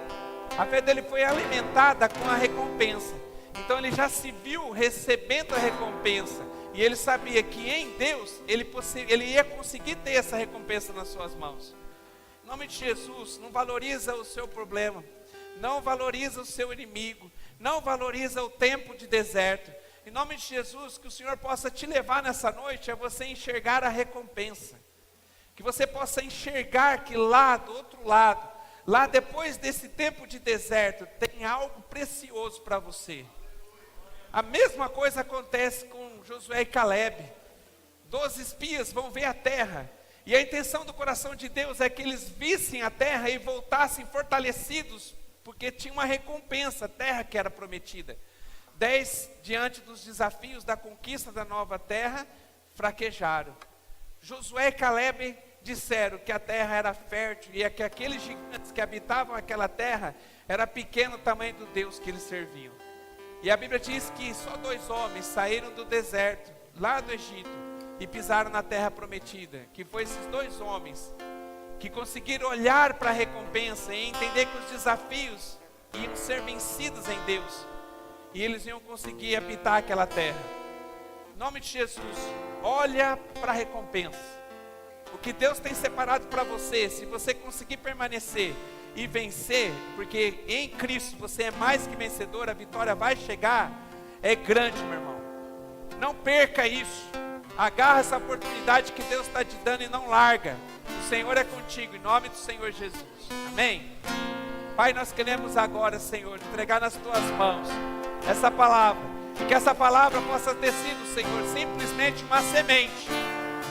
Speaker 1: A fé dele foi alimentada com a recompensa. Então ele já se viu recebendo a recompensa, e ele sabia que em Deus ele ia conseguir ter essa recompensa nas suas mãos. Em nome de Jesus, não valoriza o seu problema, não valoriza o seu inimigo, não valoriza o tempo de deserto. Em nome de Jesus, que o Senhor possa te levar nessa noite a você enxergar a recompensa. Que você possa enxergar que lá do outro lado, lá depois desse tempo de deserto, tem algo precioso para você. A mesma coisa acontece com Josué e Caleb. 12 espias vão ver a terra. E a intenção do coração de Deus é que eles vissem a terra e voltassem fortalecidos, porque tinha uma recompensa, a terra que era prometida. 10, diante dos desafios da conquista da nova terra, fraquejaram. Josué e Caleb disseram que a terra era fértil e que aqueles gigantes que habitavam aquela terra era pequeno o tamanho do Deus que eles serviam. E a Bíblia diz que só 2 homens saíram do deserto, lá do Egito, e pisaram na terra prometida. Que foi esses 2 homens que conseguiram olhar para a recompensa e entender que os desafios iam ser vencidos em Deus. E eles iam conseguir habitar aquela terra. Em nome de Jesus, olha para a recompensa. O que Deus tem separado para você, se você conseguir permanecer e vencer, porque em Cristo você é mais que vencedor, a vitória vai chegar, é grande, meu irmão. Não perca isso. Agarra essa oportunidade que Deus está te dando e não larga. O Senhor é contigo, em nome do Senhor Jesus. Amém? Pai, nós queremos agora, Senhor, entregar nas tuas mãos essa palavra, e que essa palavra possa ter sido, Senhor, simplesmente uma semente,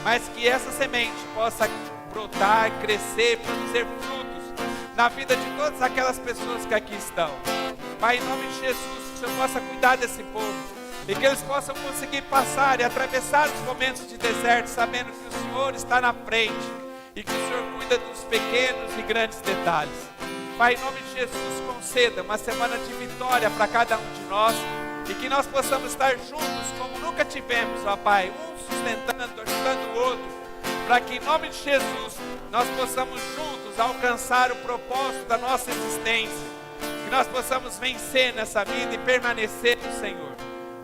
Speaker 1: mas que essa semente possa brotar, crescer, produzir frutos na vida de todas aquelas pessoas que aqui estão. Pai, em nome de Jesus, que o Senhor possa cuidar desse povo, e que eles possam conseguir passar e atravessar os momentos de deserto, sabendo que o Senhor está na frente, e que o Senhor cuida dos pequenos e grandes detalhes. Pai, em nome de Jesus, conceda uma semana de vitória para cada um de nós, e que nós possamos estar juntos como nunca tivemos, ó Pai, um sustentando, ajudando o outro, para que em nome de Jesus nós possamos juntos alcançar o propósito da nossa existência, que nós possamos vencer nessa vida e permanecer no Senhor.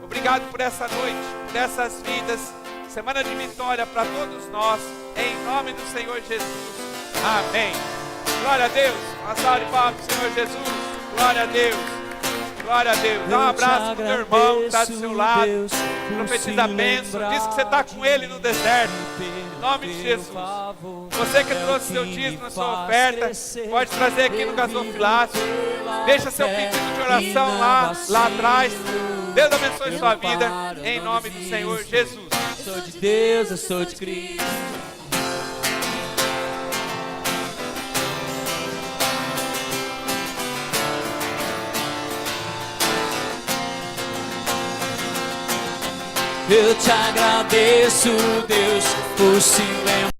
Speaker 1: Obrigado por essa noite, por essas vidas, semana de vitória para todos nós, em nome do Senhor Jesus. Amém. Glória a Deus. Uma salva de palmas para o Senhor Jesus. Glória a Deus. Glória a Deus. Dá um abraço para o teu irmão que está do seu lado. Profetiza a bênção. Diz que você está com ele no deserto. Em nome de Jesus. Você que trouxe seu dízimo, sua oferta, pode trazer aqui no gasofilácio. Deixa seu pedido de oração lá atrás. Deus abençoe sua vida. Em nome do Senhor Jesus.
Speaker 2: Eu sou de Deus, eu sou de Cristo. Eu te agradeço, Deus, por se lembrar.